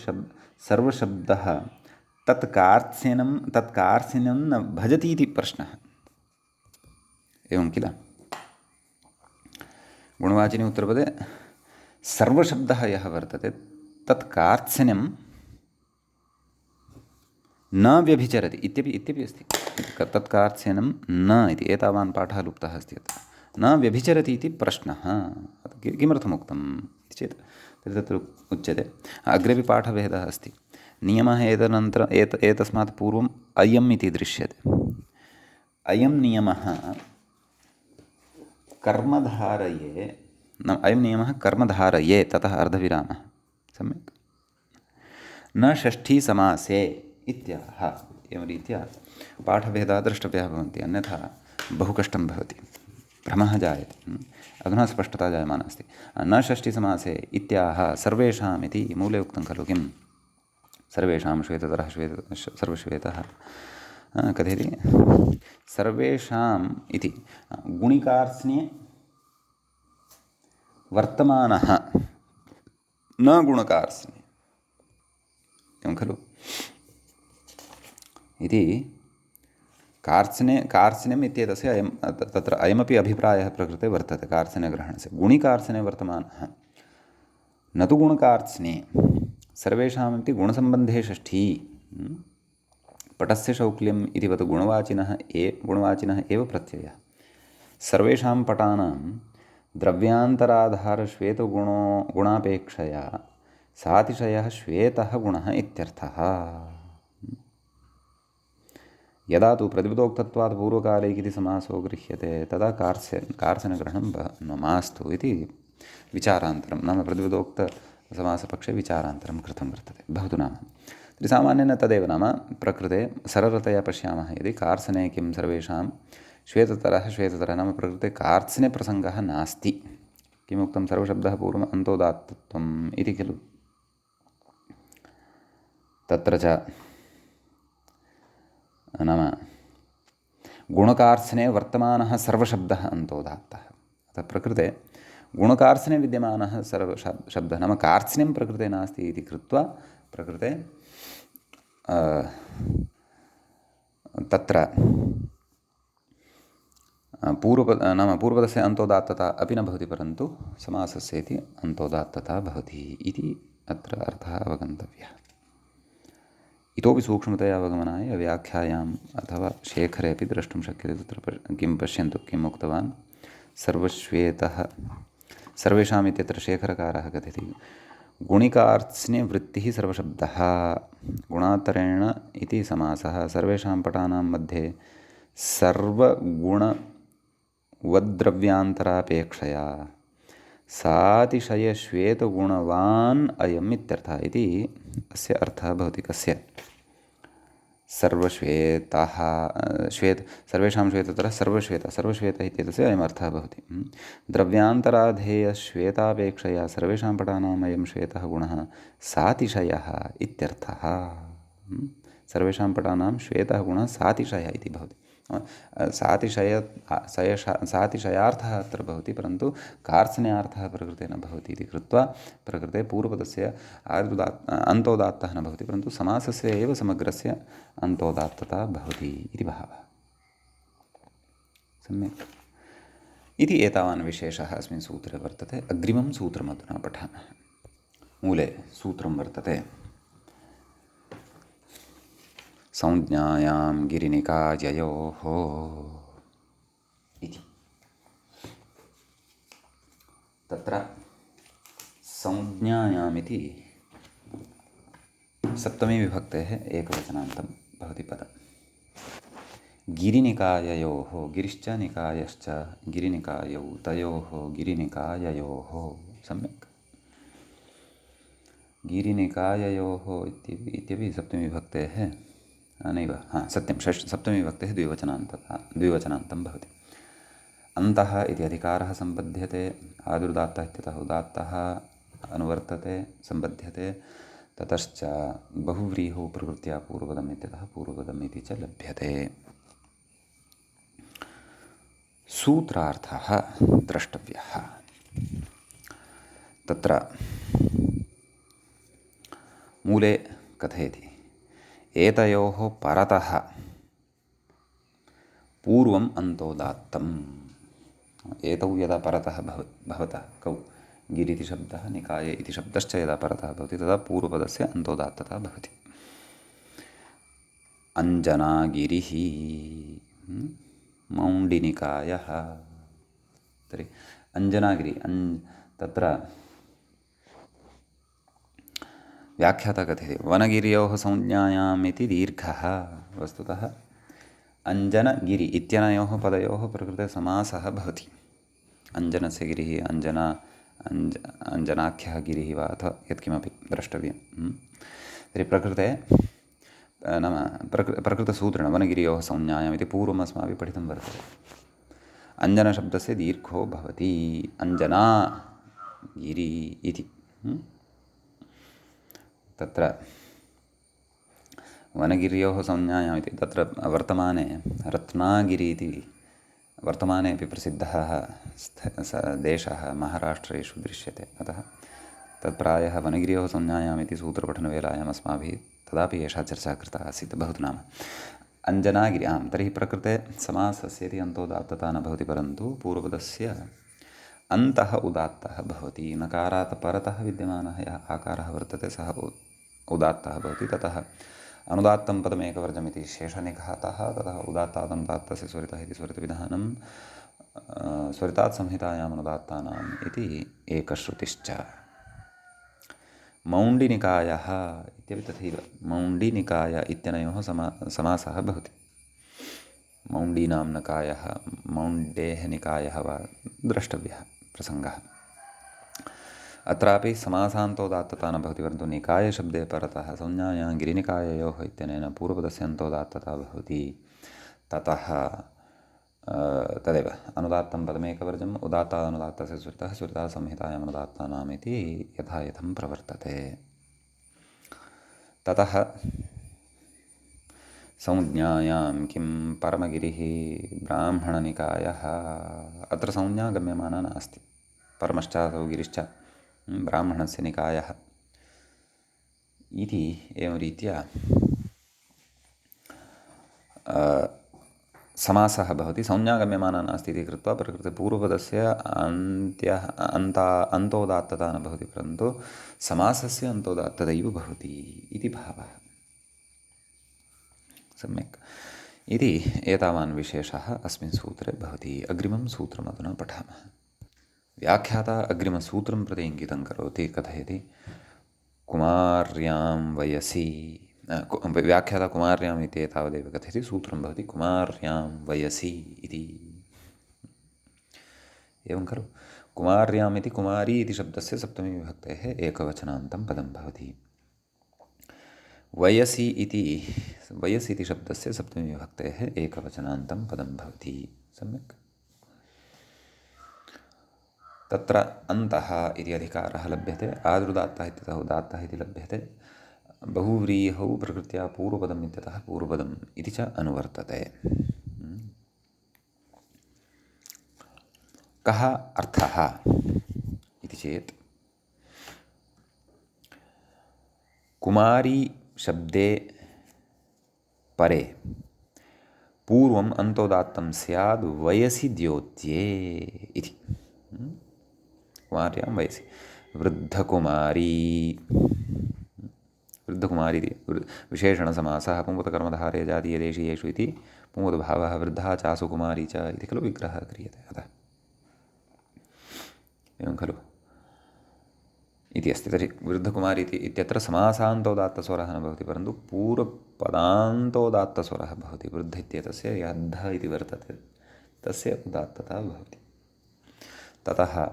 सर्वशब्दः तत्कार्त्स्यनं न भजति इति प्रश्नः। एवं किल? गुणवाचिनि उत्तरपदे सर्वशब्दः यः वर्तते तत्कार्त्स्यनं न व्यभिचरति इत्यपि अस्ति। तत्कार्त्स्यनं न इति एतावान् पाठः लुप्तः अस्ति अत्र। न व्यभिचरति इति प्रश्नः। किमर्थमुक्तम् इति चेत् तत्र उच्यते, अग्रेपि पाठभेदः अस्ति। नियमः एतस्मात् पूर्वम् अयम् इति दृश्यते। अयं नियमः कर्मधारये अयं नियमः कर्मधारये ततः अर्धविरामः सम्यक् न षष्ठीसमासे इत्याह। एवं रीत्या पाठभेदाः द्रष्टव्याः भवन्ति, अन्यथा बहु कष्टं भवति, भ्रमः जायते। अधुना स्पष्टता जायमाना अस्ति। न षष्ठीसमासे इत्याह सर्वेषाम् इति मूले उक्तं खलु, किं सर्वेषां श्वेततरः सर्वश्वेतः कथयति सर्वेषाम् इति गुणिकार्त्स्ने वर्तमानः न गुणकार्त्स्ने एवं खलु इति कार्त्स्न्यम् इत्येतस्य तत्र अयमपि अभिप्रायः प्रकृते वर्तते कार्त्स्न्यग्रहणस्य। गुणिकार्त्स्ने वर्तमानः न तु गुणकार्त्स्ने। सर्वेषामिति गुणसम्बन्धे षष्ठी। पटस्य शौक्ल्यम् इतिवत् गुणवाचिनः एव प्रत्ययः। सर्वेषां पटानां द्रव्यान्तराधारश्वेतगुणापेक्षया सातिशयः श्वेतः गुणः इत्यर्थः। यदा तु प्रतिपदोक्तत्वात् पूर्वकालैकिति समासो गृह्यते तदा कार्त्स्यग्रहणं मास्तु इति विचारान्तरं, नाम प्रतिपदोक्तसमासपक्षे विचारान्तरं कृतं वर्तते। भवतु नाम तर्हि सामान्येन तदेव, नाम प्रकृते सरलतया पश्यामः यदि कार्त्स्ने किं सर्वेषां श्वेततरः नाम प्रकृते कार्त्स्न्यप्रसङ्गः नास्ति। किमुक्तं सर्वशब्दः पूर्वम् अन्तोदात्तत्वम् इति खलु। तत्र च नाम गुणकार्त्स्ने वर्तमानः सर्वशब्दः अन्तोदात्तः। अतः प्रकृते गुणकार्त्स्ने विद्यमानः सर्वशब्दः नाम कार्त्स्न्यं प्रकृते नास्ति इति कृत्वा प्रकृते तत्र पूर्वपदस्य अन्तोदात्तता अपि न भवति, परन्तु समासस्य इति अन्तोदात्तता भवति इति अत्र अर्थः अवगन्तव्यः। इतोपि सूक्ष्मतया अवगमनाय व्याख्यायाम् अथवा शेखरे अपि द्रष्टुं शक्यते। तत्र किं पश्यन्तु किम् उक्तवान् सर्वश्वेतः सर्वेषाम् इत्यत्र शेखरकारः कथयति गुणिकार्त्स्ने वृत्तिः सर्वशब्दः गुणान्तरेण इति समासः सर्वेषां पटानां मध्ये सर्वगुणवद्द्रव्यान्तरापेक्षया सातिशयश्वेतगुणवान् अयम् इत्यर्थः इति अस्य अर्थः भवति। कस्य? सर्वश्वेतः सर्वेषां श्वेततरः सर्वश्वेतः इत्येतस्य अयम् अर्थः भवति। द्रव्यान्तराधेयश्वेतापेक्षया सर्वेषां पटानाम् अयं श्वेतः गुणः सातिशयः इत्यर्थः। सर्वेषां पटानां श्वेतः गुणः सातिशयः इति भवति। सातिशयार्थः अत्र भवति, परन्तु कार्त्स्न्यार्थः प्रकृते न भवति इति कृत्वा प्रकृते पूर्वपदस्य अन्तोदात्तः न भवति, परन्तु समासस्य एव समग्रस्य अन्तोदात्तता भवति इति भावः। सम्यक् इति एतावान् विशेषः अस्मिन् सूत्रे वर्तते। अग्रिमं सूत्रमधुना पठामः। मूले सूत्रं वर्तते संज्ञायां गिरिनिकाययोः इति। तत्र संज्ञायामिति सप्तमी विभक्तेः एकवचनान्तं भवति पदम्। गिरिनिकाययोः, गिरिश्च निकायश्च गिरिनिकायौ तयोः गिरिनिकाययोः। सम्यक् गिरिनिकाययोः इत्यपि सप्तमी विभक्तेः नैव सत्यं सप्तमी विभक्तेः द्विवचनान्तं भवति। अन्तः इति अधिकारः सम्बध्यते, आदुर्दात्तः इत्यतः उदात्तः अनुवर्तते सम्बध्यते। ततश्च बहुव्रीहौ प्रकृत्या पूर्वपदम् इत्यतः पूर्वपदम् इति च लभ्यते। सूत्रार्थः द्रष्टव्यः। तत्र मूले कथयति एतयोः परतः पूर्वम् अन्तोदात्तम्। एतौ यदा परतः भवतः कौ गिरि इति शब्दः निकाय इति शब्दश्च यदा परतः भवति तदा पूर्वपदस्य अन्तोदात्तता भवति। अञ्जनागिरिः मौण्डिनिकायः। तर्हि अञ्जनागिरि तत्र व्याख्याता कथयति वनगिर्योः संज्ञायाम् इति दीर्घः। वस्तुतः अञ्जनगिरि इत्यनयोः पदयोः प्रकृते समासः भवति। अञ्जनस्य गिरिः अञ्जनाख्यः गिरिः वा अथवा यत्किमपि द्रष्टव्यं। तर्हि प्रकृते नाम प्रकृतसूत्रेण वनगिर्योः संज्ञायाम् इति पूर्वम् अस्माभिः पठितं वर्तते। अञ्जनशब्दस्य दीर्घो भवति अञ्जना गिरि इति। तत्र वनगिर्योः संज्ञायाम् इति तत्र वर्तमाने रत्नागिरि इति वर्तमाने अपि प्रसिद्धः देशः महाराष्ट्रेषु दृश्यते। अतः तत्प्रायः वनगिर्योः संज्ञायाम् इति सूत्रपठनवेलायाम् अस्माभिः तदापि एषा चर्चा कृता आसीत् बहु नाम अञ्जनागिरि। आं तर्हि प्रकृते समासस्य इति अन्तोदात्तता न भवति, परन्तु पूर्वपदस्य अन्तः उदात्तः भवति। नकारात् परतः विद्यमानः यः आकारः वर्तते सः उदात्तः भवति। ततः अनुदात्तं पदमेकवर्जमिति शेषनिघातः। ततः उदात्तादनुदात्तस्य स्वरितः इति स्वरितविधानं स्वरितात् संहितायाम् अनुदात्तानाम् इति एकश्रुतिश्च। मौण्डिनिकायः इत्यपि तथैव मौण्डिनिकाय इत्यनयोः समासः भवति। मौण्डीनां निकायः मौण्डेः निकायः वा द्रष्टव्यः प्रसङ्गः। अत्रापि समासान्तोदात्तता न भवति, परन्तु निकायशब्दे परतः संज्ञायां गिरिनिकाययोः इत्यनेन पूर्वपदस्य अन्तोदात्तता भवति। ततः तदेव अनुदात्तं पदमेकवर्जम् उदात्तादनुदात्तस्य स्वरितः स्वरितात् संहितायाम् अनुदात्तानाम् इति यथायथं प्रवर्तते। ततः संज्ञायां किं परमगिरिः ब्राह्मणनिकायः। अत्र संज्ञा गम्यमाना नास्ति। परमश्चासौ गिरिश्च ब्राह्मणस्य निकायः इति एवं रीत्या समासः भवति। संज्ञा गम्यमाना नास्ति इति कृत्वा प्रकृते पूर्वपदस्य अन्तोदात्तता न भवति, परन्तु समासस्य अन्तोदात्ततैव भवति इति भावः। सम्यक् इति एतावान् विशेषः अस्मिन् सूत्रे भवति। अग्रिमं सूत्रम् अधुना पठामः। व्याख्याता अग्रिमसूत्रं प्रति इङ्गितं करोति। कथयति कुमार्यां वयसि व्याख्याता कुमार्याम् इति एतावदेव कथयति। सूत्रं भवति कुमार्यां वयसि इति। एवं खलु कुमार्याम् इति कुमारी इति शब्दस्य सप्तमी विभक्तेः एकवचनान्तं पदं भवति। वयसि इति शब्दस्य सप्तमी विभक्तेः एकवचनान्तं पदं भवति। सम्यक् तत्र अन्तः इति अधिकारः लभ्यते। आदृदात्तः इत्यतः उदात्तः इति लभ्यते। बहुव्रीहौ प्रकृत्या पूर्वपदम् इत्यतः पूर्वपदम् इति च अनुवर्तते। कः अर्थः इति चेत् कुमारी शब्दे परे पूर्वम् अन्तोदात्तं स्याद् वयसि द्योत्ये इति। कुमार्यां वयसि वृद्धकुमारी इति विशेषणसमासः पुंवत्कर्मधारय जातीयदेशीयेषु इति पुंवद्भावः वृद्धा चासु कुमारी च इति खलु विग्रहः क्रियते। अतः एवं खलु इति अस्ति। तर्हि वृद्धकुमारी इत्यत्र समासान्तोदात्तस्वरः न भवति, परन्तु पूर्वपदान्तोदात्तस्वरः भवति। वृद्ध इत्येतस्य यद्ध इति वर्तते तस्य उदात्तता भवति। ततः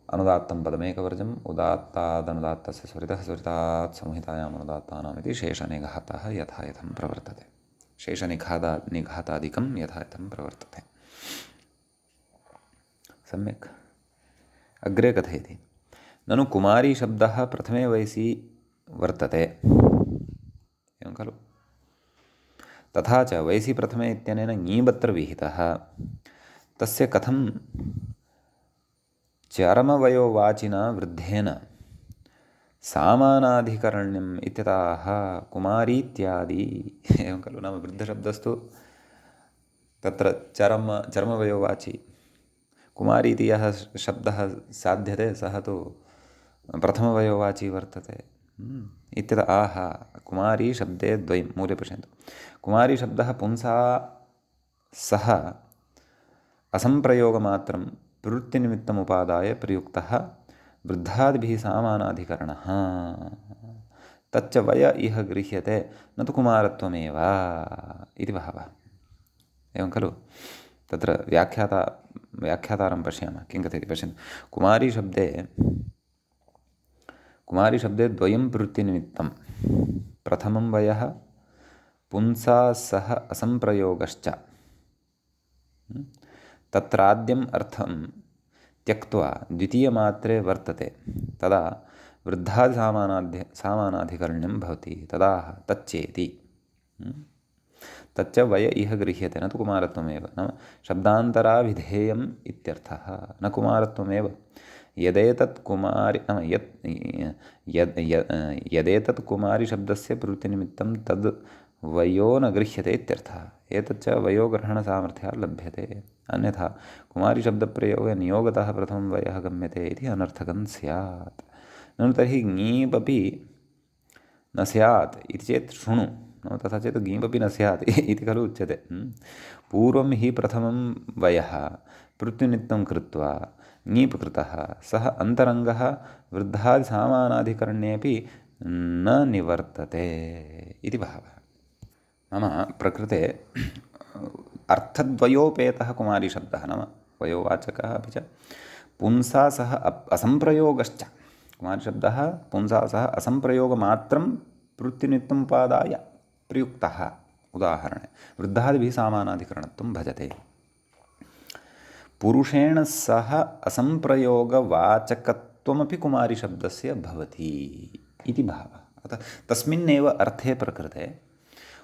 अनुदात्तं पदमेकवर्जम् उदात्तादनुदात्तस्य स्वरितः स्वरितात् संहितायाम् अनुदात्तानाम् इति शेषनिघातः यथायथं प्रवर्तते। शेषनिघातादिकं यथायथं प्रवर्तते। सम्यक् अग्रे कथयति ननु कुमारी शब्दः प्रथमे वयसि वर्तते, एवं खलु। तथा च वयसि प्रथमे इत्यनेन ङीबत्र विहितः, तस्य कथं चरमवयोवाचिना वृद्धेन सामानाधिकरण्यम् इत्यतः कुमारीत्यादि, एवं खलु। नाम वृद्धशब्दस्तु तत्र चरमवयोवाचि, कुमारी इति यः शब्दः साध्यते सः तु प्रथमवयोवाची वर्तते इत्यत आह कुमारी शब्दे द्वयं मूले पश्यन्तु। कुमारी शब्दः पुंसा सह असम्प्रयोगमात्रं प्रवृत्तिनिमित्तमुपादाय प्रयुक्तः वृद्धादिभिः सामानाधिकरणः, तच्च वय इह गृह्यते न तु कुमारत्वमेव इति भावः, एवं खलु। तत्र व्याख्यातारं पश्यामः किं कथयति पश्यन्तु। कुमारी शब्दे द्वयं प्रवृत्तिनिमित्तं, प्रथमं वयः, पुंसा सह असम्प्रयोगश्च। तत्राद्यम् अर्थं त्यक्त्वा द्वितीयमात्रे वर्तते, तदा वृद्धादिसामानाधिकरण्यं भवति, तदा तच्चेति। तच्च वय इह गृह्यते न तु कुमारत्वमेव, नाम शब्दान्तराभिधेयम् इत्यर्थः, न कुमारत्वमेव। यदेतत् कुमारी नाम यदेतत् कुमारी शब्दस्य प्रवृत्तिनिमित्तं तद् वयो न गृह्यते इत्यर्थः। एतच्च वयोग्रहणसामर्थ्यात् लभ्यते, अन्यथा कुमारीशब्दप्रयोगे नियोगतः प्रथमं वयः गम्यते इति अनर्थकं स्यात्। ननु तर्हि ङीपपि न स्यात् इति चेत् शृणु, नाम तथा चेत् ङीपपि न स्यात् इति खलु उच्यते। पूर्वं हि प्रथमं वयः प्रवृत्तिनिमित्तं कृत्वा ङीप् कृतः, सः अन्तरङ्गः वृद्धादिसामानाधिकरण्येपि न निवर्तते इति भावः। नाम प्रकृते अर्थद्वयोपेतः कुमारीशब्दः, नाम वयोवाचकः अपि च पुंसा सह असम्प्रयोगश्च। कुमारीशब्दः पुंसा सह असम्प्रयोगमात्रं प्रवृत्तिनिमित्तम् उपादाय प्रयुक्तः, उदाहरणे वृद्धादिभिः सामानाधिकरणत्वं भजते। पुरुषेण सह असम्प्रयोगवाचकत्वमपि कुमारीशब्दस्य भवति इति भावः। अतः तस्मिन्नेव अर्थे प्रकृते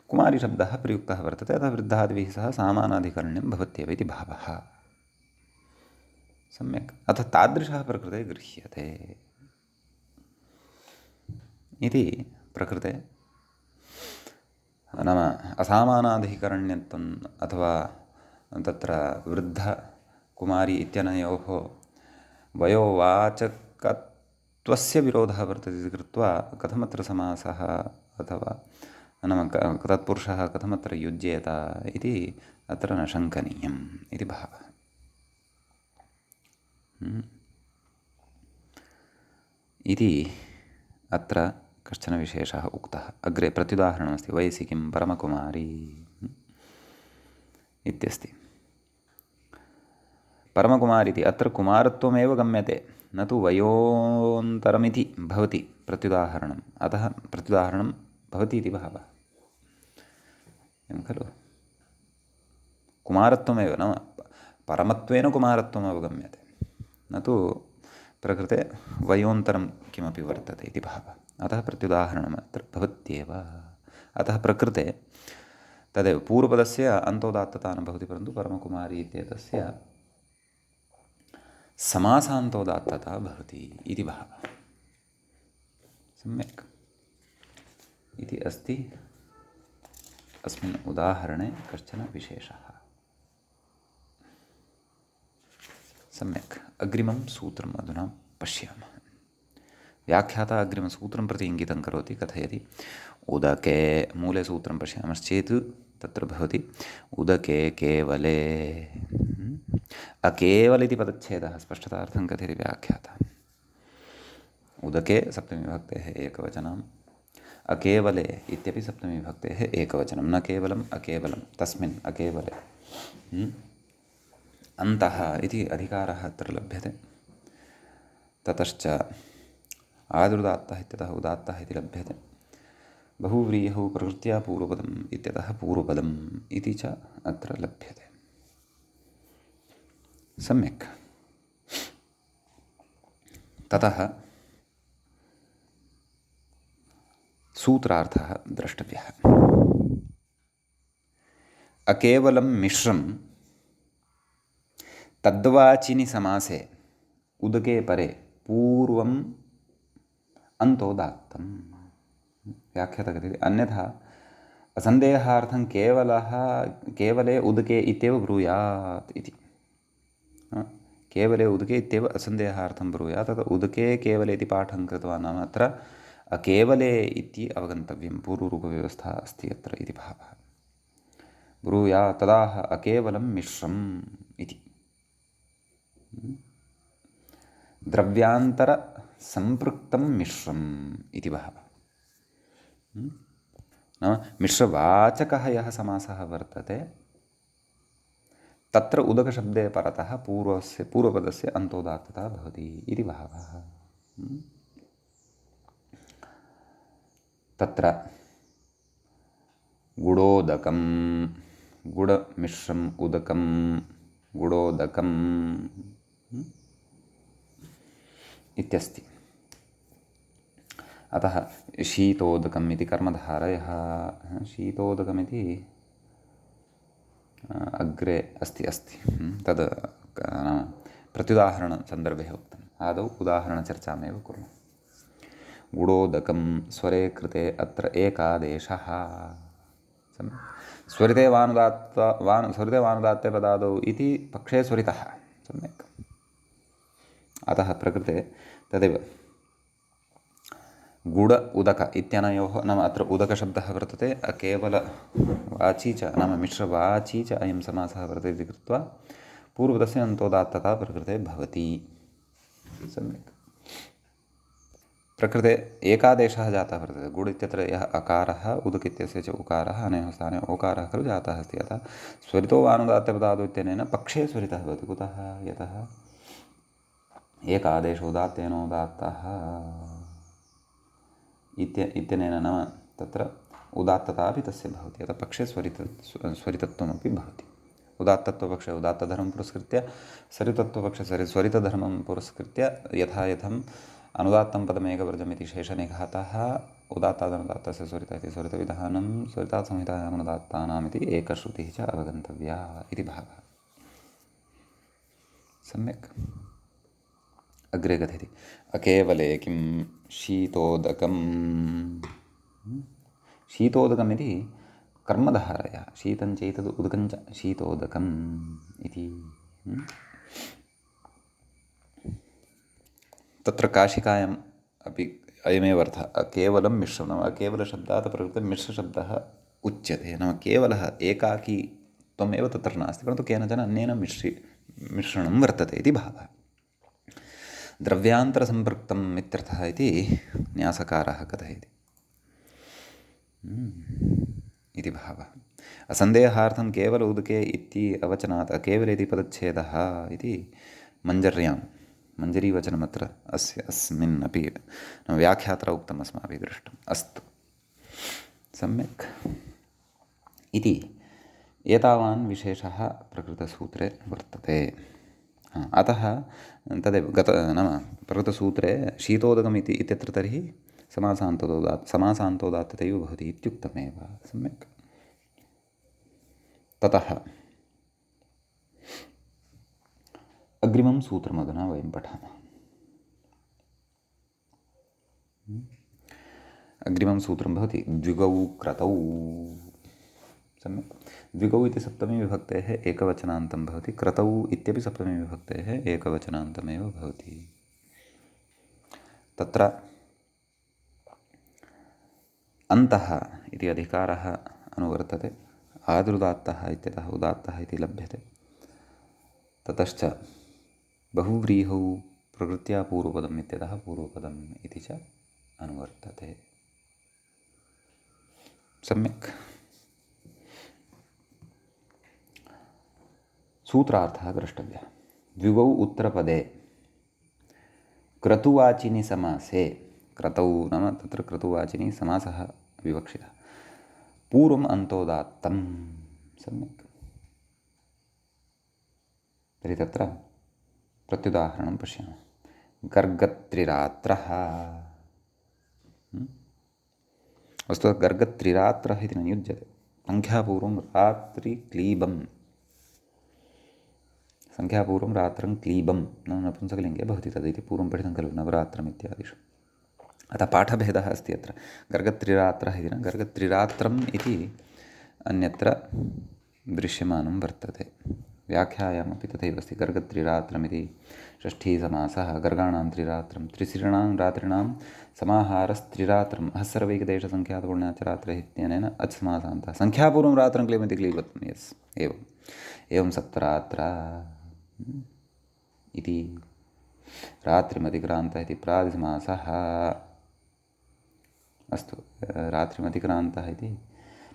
कुमारीशब्दः प्रयुक्तः वर्तते, अतः वृद्धादिभिः सह सामानाधिकरण्यं भवत्येव इति भावः। सम्यक्। अतः तादृशः प्रकृते गृह्यते इति प्रकृते, नाम असामानाधिकरण्यत्वम् अथवा तत्र वृद्धकुमारी इत्यनयोः वयोवाचकत्वस्य विरोधः वर्तते इति कृत्वा कथमत्र समासः अथवा नाम तत्पुरुषः कथमत्र युज्येत इति अत्र न शङ्कनीयम् इति भावः। इति अत्र कश्चन विशेषः उक्तः। अग्रे प्रत्युदाहरणमस्ति, वयसि किं परमकुमारी इत्यस्ति। परमकुमारी इति अत्र कुमारत्वमेव गम्यते, न तु वयोन्तरमिति भवति प्रत्युदाहरणम्, अतः प्रत्युदाहरणं भवति इति भावः, एवं खलु। कुमारत्वमेव नाम परमत्वेन कुमारत्वम् अवगम्यते, न तु प्रकृते वयोन्तरं किमपि वर्तते इति भावः, अतः प्रत्युदाहरणम् अत्र भवत्येव। अतः प्रकृते तदेव पूर्वपदस्य अन्तोदात्तता न भवति, परन्तु परमकुमारी इत्येतस्य समासान्तोदात्तता भवति इति भावः। सम्यक्। इति अस्ति अस्मिन् उदाहरणे कश्चन विशेषः। सम्यक्। अग्रिमं सूत्रम् अधुना पश्यामः। व्याख्याता अग्रिमसूत्रं प्रति इङ्गितं करोति, कथयति उदके, मूले सूत्रं पश्यामश्चेत् तत्र भवति उदके केवले, अकेवल इति पदच्छेदः स्पष्टतार्थं कथयति व्याख्याता। उदके सप्तमीविभक्तेः एकवचनम्, अकेवले इत्यपि सप्तमीविभक्तेः एकवचनं, न केवलम् अकेवलं, तस्मिन् अकेवले अन्तः इति अधिकारः अत्र लभ्यते। ततश्च आदुदात्तः इत्यतः उदात्तः इति लभ्यते। बहुव्रीहौ प्रकृत्या पूर्वपदम् इत्यतः पूर्वपदम् इति च अत्र लभ्यते। सम्यक्। ततः सूत्रार्थः द्रष्टव्यः। अकेवलं मिश्रं तद्वाचिनि समासे उदके परे पूर्वम् अन्तोदात्तम्। व्याख्याता कथयति अन्यथा असन्देहार्थं केवले उदके इत्येव ब्रूयात् इति। केवले उदके इत्येव असन्देहार्थं ब्रूयात्। तत्र उदके केवले इति पाठं कृतवान् नाम अत्र अकेवले इति अवगन्तव्यं। पूर्वरूपव्यवस्था अस्ति अत्र इति भावः। ब्रूयात् तदाह अकेवलं मिश्रम् इति। द्रव्यान्तरसम्पृक्तं मिश्रम् इति भावः। नाम मिश्रवाचकः यः समासः वर्तते तत्र उदकशब्दे परतः पूर्वपदस्य अन्तोदात्तता भवति इति भावः। तत्र गुडोदकं गुडमिश्रम् उदकं गुडोदकम् इत्यस्ति। अतः शीतोदकम् इति कर्मधारयः। शीतोदकमिति अग्रे अस्ति तद् नाम प्रत्युदाहरणसन्दर्भे उक्तम्। आदौ उदाहरणचर्चामेव कुर्मः। गुडोदकं स्वरे कृते अत्र एकादेशः। स्वरिते वानुदात्ते पदादौ इति पक्षे स्वरितः। सम्यक्। अतः प्रकृते तदेव गुड उदक इत्यनयोः नाम अत्र उदकशब्दः वर्तते अकेवलवाची च नाम मिश्रवाची च अयं समासः वर्तते इति कृत्वा पूर्वपदस्य अन्तोदात्तता प्रकृते भवति। सम्यक्। प्रकृते एकादेशः जातः वर्तते। गुड् इत्यत्र यः अकारः उदक इत्यस्य च उकारः अनयोः स्थाने ओकारः खलु जातः अस्ति। अतः स्वरितो वानुदात्तपदादौ इत्यनेन पक्षे स्वरितः भवति। कुतः? यतः एकादेशोदात्तेनोदात्तः इत्यनेन नाम तत्र उदात्तता अपि तस्य भवति। अतः पक्षे स्वरितत्वमपि भवति। उदात्तत्वपक्षे उदात्तधर्मं पुरस्कृत्य स्वरितत्वपक्षे स्वरितधर्मं पुरस्कृत्य यथायथम् अनुदात्तं पदमेकवर्जम् इति शेषनिघातः उदात्तादनुदात्तस्य स्वरित इति स्वरितविधानं स्वरितात् संहितायाम् अनुदात्तानाम् इति एकश्रुतिः च अवगन्तव्या इति भावः। सम्यक्। अग्रे कथयति अकेवले किं शीतोदकम्। शीतोदकमिति कर्मधारयः। शीतं चैतद् उदकञ्च शीतोदकम् इति। तत्र काशिकायाम् अपि अयमेव अर्थः अकेवलं मिश्रं नाम अकेवलशब्दात् प्रकृते मिश्रशब्दः उच्यते। नाम केवलः एकाकी त्वमेव तत्र नास्ति परन्तु केनचन अन्येन मिश्रणं वर्तते इति भावः। द्रव्यान्तरसम्पृक्तम् इत्यर्थः इति न्यासकारः कथयति इति भावः। असन्देहार्थं केवल उदके इति अवचनात् अकेवले इति पदच्छेदः इति मञ्जरीवचनमत्र अस्मिन् अपि व्याख्यात्र उक्तम् अस्माभिः दृष्टम्। अस्तु सम्यक् इति एतावान् विशेषः प्रकृतसूत्रे वर्तते। अतः तदेव नाम प्रकृतसूत्रे शीतोदकमिति इत्यत्र तर्हि समासान्तोदात्ततैव भवति इत्युक्तमेव। सम्यक्। ततः अग्रिमं सूत्रमधुना वयं पठामः। अग्रिमं सूत्रं भवति द्विगौ क्रतौ। सम्यक्। द्विगौ इति सप्तमी विभक्तेः एकवचनान्तं भवति। क्रतौ इत्यपि सप्तमी विभक्तेः एकवचनान्तमेव भवति। तत्र अन्तः इति अधिकारः अनुवर्तते। आदुदात्तः इत्यतः उदात्तः इति लभ्यते। ततश्च बहुव्रीहौ प्रकृत्या पूर्वपदम् इत्यतः पूर्वपदम् इति च अनुवर्तते। सम्यक्। सूत्रार्थः द्रष्टव्यः। द्विगौ उत्तरपदे क्रतुवाचिनि समासे क्रतौ नाम तत्र क्रतुवाचिनि समासः विवक्षितः पूर्वम् अन्तोदात्तं। सम्यक्। तर्हि तत्र प्रत्युदाहरणं पश्यामः। गर्गत्रिरात्रः वस्तुतः गर्गत्रिरात्रः इति न युज्यते। संख्यापूर्वं रात्रिक्लीबं, संख्यापूर्वं रात्रं क्लीबं न नपुंसकलिङ्गे भवति तदिति पूर्वं पठितं खलु नवरात्रम् इत्यादिषु। अतः पाठभेदः अस्ति अत्र। गर्गत्रिरात्रः इति न गर्गत्रिरात्रम् इति अन्यत्र दृश्यमानं वर्तते। व्याख्यायामपि तथैव अस्ति। गर्गत्रिरात्रमिति षष्ठीसमासः, गर्गाणां त्रिरात्रं, त्रिसृणां रात्रिणां समाहारस्त्रिरात्रम् अहः सर्वैकदेशसङ्ख्यातपुण्याचरात्रैः इत्यनेन अच् समासान्तः। संख्यापूर्वं रात्रं क्लीबन्ति क्लीबत्वं। यस्, एवं सप्तरात्रा इति रात्रिमतिक्रान्तः इति प्रादिसमासः। अस्तु, रात्रिमतिक्रान्तः इति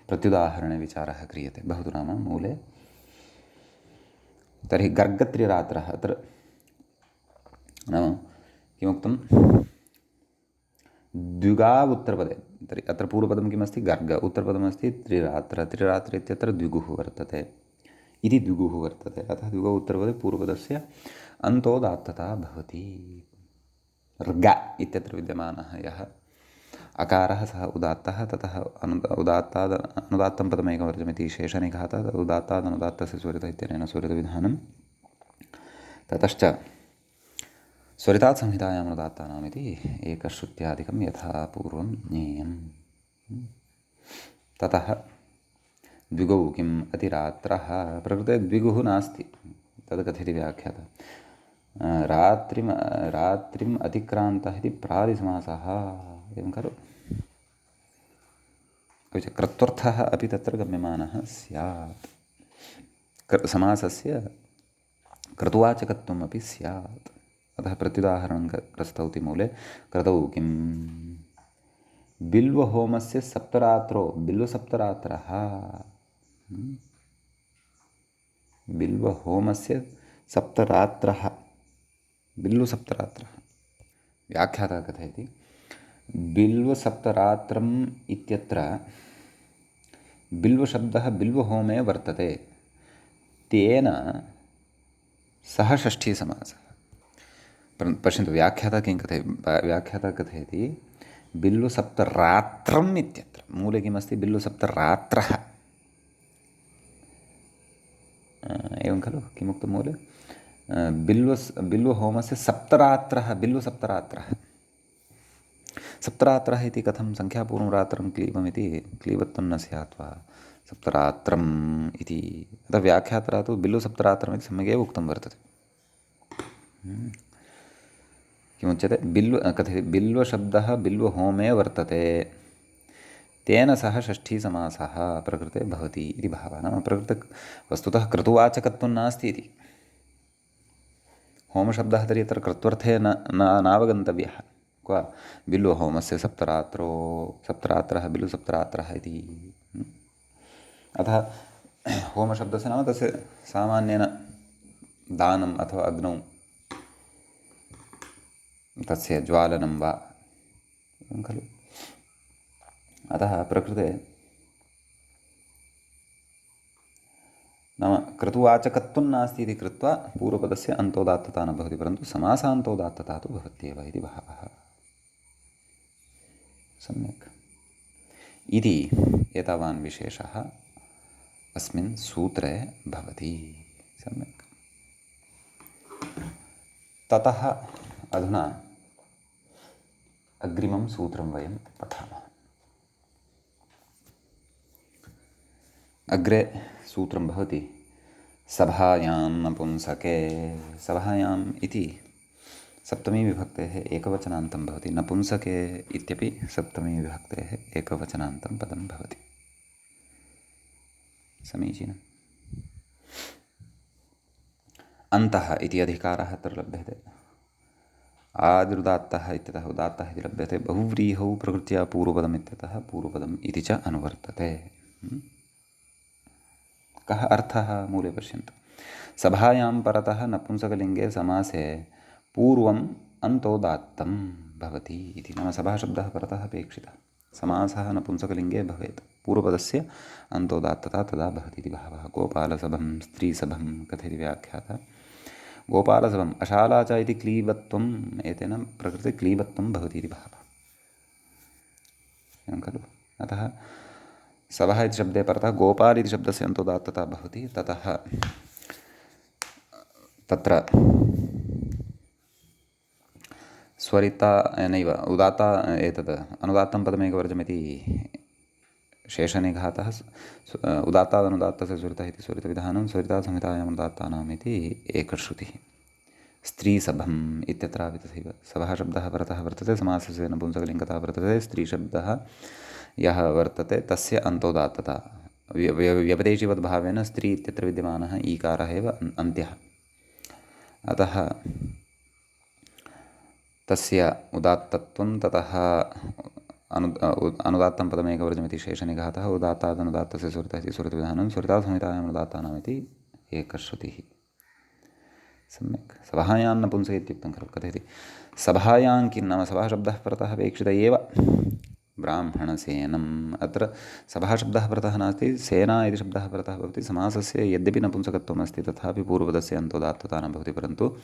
प्रत्युदाहरणे विचारः क्रियते बहु नाम मूले। तर्हि गर्गत्रिरात्रः अत्र नाम किमुक्तं द्विगाव् उत्तरपदे। तर्हि अत्र पूर्वपदं किमस्ति? गर्ग। उत्तरपदमस्ति त्रिरात्र। त्रिरात्र इत्यत्र द्विगुः वर्तते इति द्विगुः वर्तते। अतः द्विगौ उत्तरपदे पूर्वपदस्य अन्तोदात्तता भवति। र्ग इत्यत्र विद्यमानः यः अकारः सः उदात्तः, ततः उदात्ताद् अनुदात्तं पदमेकवर्जमिति शेषनिघातः, उदात्ताद् अनुदात्तस्य स्वरितः इत्यनेन स्वरितविधानं। ततश्च स्वरितात् संहितायाम् अनुदात्तानामिति एकश्रुत्यादिकं यथा पूर्वं ज्ञेयम्। ततः द्विगौ किम् अतिरात्रः। प्रकृते द्विगुः नास्ति, तद् कथयति व्याख्यातः। रात्रिम् अतिक्रान्तः इति प्रादिसमासः, एवं खलु। अपि च कर्तृर्थः अपि तत्र गम्यमानः स्यात्। समासस्य कर्तुवाचकत्वम् अपि स्यात्। अतः प्रत्युदाहरणं प्रस्तौति मूले। क्रतौ किं बिल्वहोमस्य सप्तरात्रो, बिल्वसप्तरात्रः, बिल्वहोमस्य सप्तरात्रः, बिल्वसप्तरात्रः। व्याख्यातः कथयति बिल्वसप्तरात्रम् इत्यत्र बिल्वशब्दः बिल्वहोमे वर्तते, तेन सह षष्ठीसमासः। पश्यन्तु व्याख्यातः किं कथयति। व्याख्यातः कथयति बिल्वसप्तरात्रम् इत्यत्र मूले किमस्ति? बिल्वसप्तरात्रः, एवं खलु। किमुक्तं मूले? बिल्वहोमस्य सप्तरात्रः, बिल्वसप्तरात्रः। सप्तरात्रः इति कथं? संख्यापूर्वं रात्रं क्लीबमिति क्लीबत्वं न स्यात् वा? सप्तरात्रम् इति अतः व्याख्यातः तु बिल्वसप्तरात्रमिति सम्यगेव उक्तं वर्तते। किमुच्यते? कथयति बिल्वशब्दः बिल्वहोमे वर्तते, तेन सह षष्ठीसमासः प्रकृते भवति इति भावः। नाम प्रकृते वस्तुतः क्रतुवाचकत्वं नास्ति इति। होमशब्दः तर्हि अत्र कृत्वर्थे नावगन्तव्यः। क्व बिल्वहोमस्य सप्तरात्रः बिल्वसप्तरात्रः इति। अतः होमशब्दस्य नाम तस्य सामान्येन दानम् अथवा अग्नौ तस्य ज्वालनं वा, खलु। अतः प्रकृते नाम क्रतुवाचकत्वं नास्ति इति कृत्वा पूर्वपदस्य अन्तोदात्तता न भवति, परन्तु समासान्तोदात्तता तु भवत्येव इति भावः। सम्यक्। इति एतावान् विशेषः अस्मिन् सूत्रे भवति। सम्यक्। ततः अधुना अग्रिमं सूत्रं वयं पठामः। अग्रे सूत्रं भवति सभायां नपुंसके। सभायाम् इति सप्तमी विभक्तेः एकवचनान्तं भवति। नपुंसके इत्यपि सप्तमी विभक्तेः एकवचनान्तं पदं भवति। समीचीनम्। अन्तः इति अधिकारः अत्र लभ्यते। आदिरुदात्तः इत्यतः उदात्तः इति लभ्यते। बहुव्रीहौ प्रकृत्या पूर्वपदम् इत्यतः पूर्वपदम् इति च अनुवर्तते। कः अर्थः? मूले पश्यन्तु। सभायां परतः नपुंसकलिङ्गे समासे पूर्वम् अन्तोदात्तं भवति इति। नाम सभाशब्दः परतः अपेक्षितः। समासः नपुंसकलिङ्गे भवेत्, पूर्वपदस्य अन्तोदात्तता तदा भवति इति भावः। गोपालसभं स्त्रीसभं कथयति व्याख्यातः। गोपालसभम् अशाला च इति क्लीबत्वम्, एतेन प्रकृते क्लीबत्वं भवति इति भावः, एवं खलु। अतः सवः इति शब्दे परतः गोपाल इति शब्दस्य अन्तोदात्तता भवति। ततः तत्र स्वरिता नैव उदात्ता एतद् अनुदात्तं पदमेकवर्जमिति शेषनिघातः उदात्तादनुदात्तस्य स्वरितः इति स्वरितविधानं स्वरितासंहितायाम् अनुदात्तानाम् इति एकश्रुतिः। स्त्रीसभम् इत्यत्रापि तथैव सवः शब्दः परतः वर्तते, समासस्य नपुंसकलिङ्गता वर्तते, स्त्रीशब्दः यः वर्तते तस्य अन्तोदात्तता व्यपदेशीवद्भावेन स्त्री इत्यत्र विद्यमानः ईकारः एव अन्त्यः। अतः तस्य उदात्तत्वं ततः अनुदात्तं पदमेकवर्जमिति शेषनिघातः उदात्तादनुदात्तस्य स्वरितः इति स्वरितविधानं स्वरितासंहितायाम् अनुदात्तानामिति एकश्रुतिः। सम्यक्। सभायां नपुंसक इत्युक्तं खलु, कथयति सभायां किं नाम सभा शब्दः परतः अपेक्षित एव ब्राह्मणसेनम्। अत्र सभाशब्दः परतः नास्ति, सेना इति शब्दः परतः भवति। समासस्य यद्यपि नपुंसकत्वम् अस्ति तथापि पूर्वपदस्य अन्तोदात्तता न भवति, परन्तु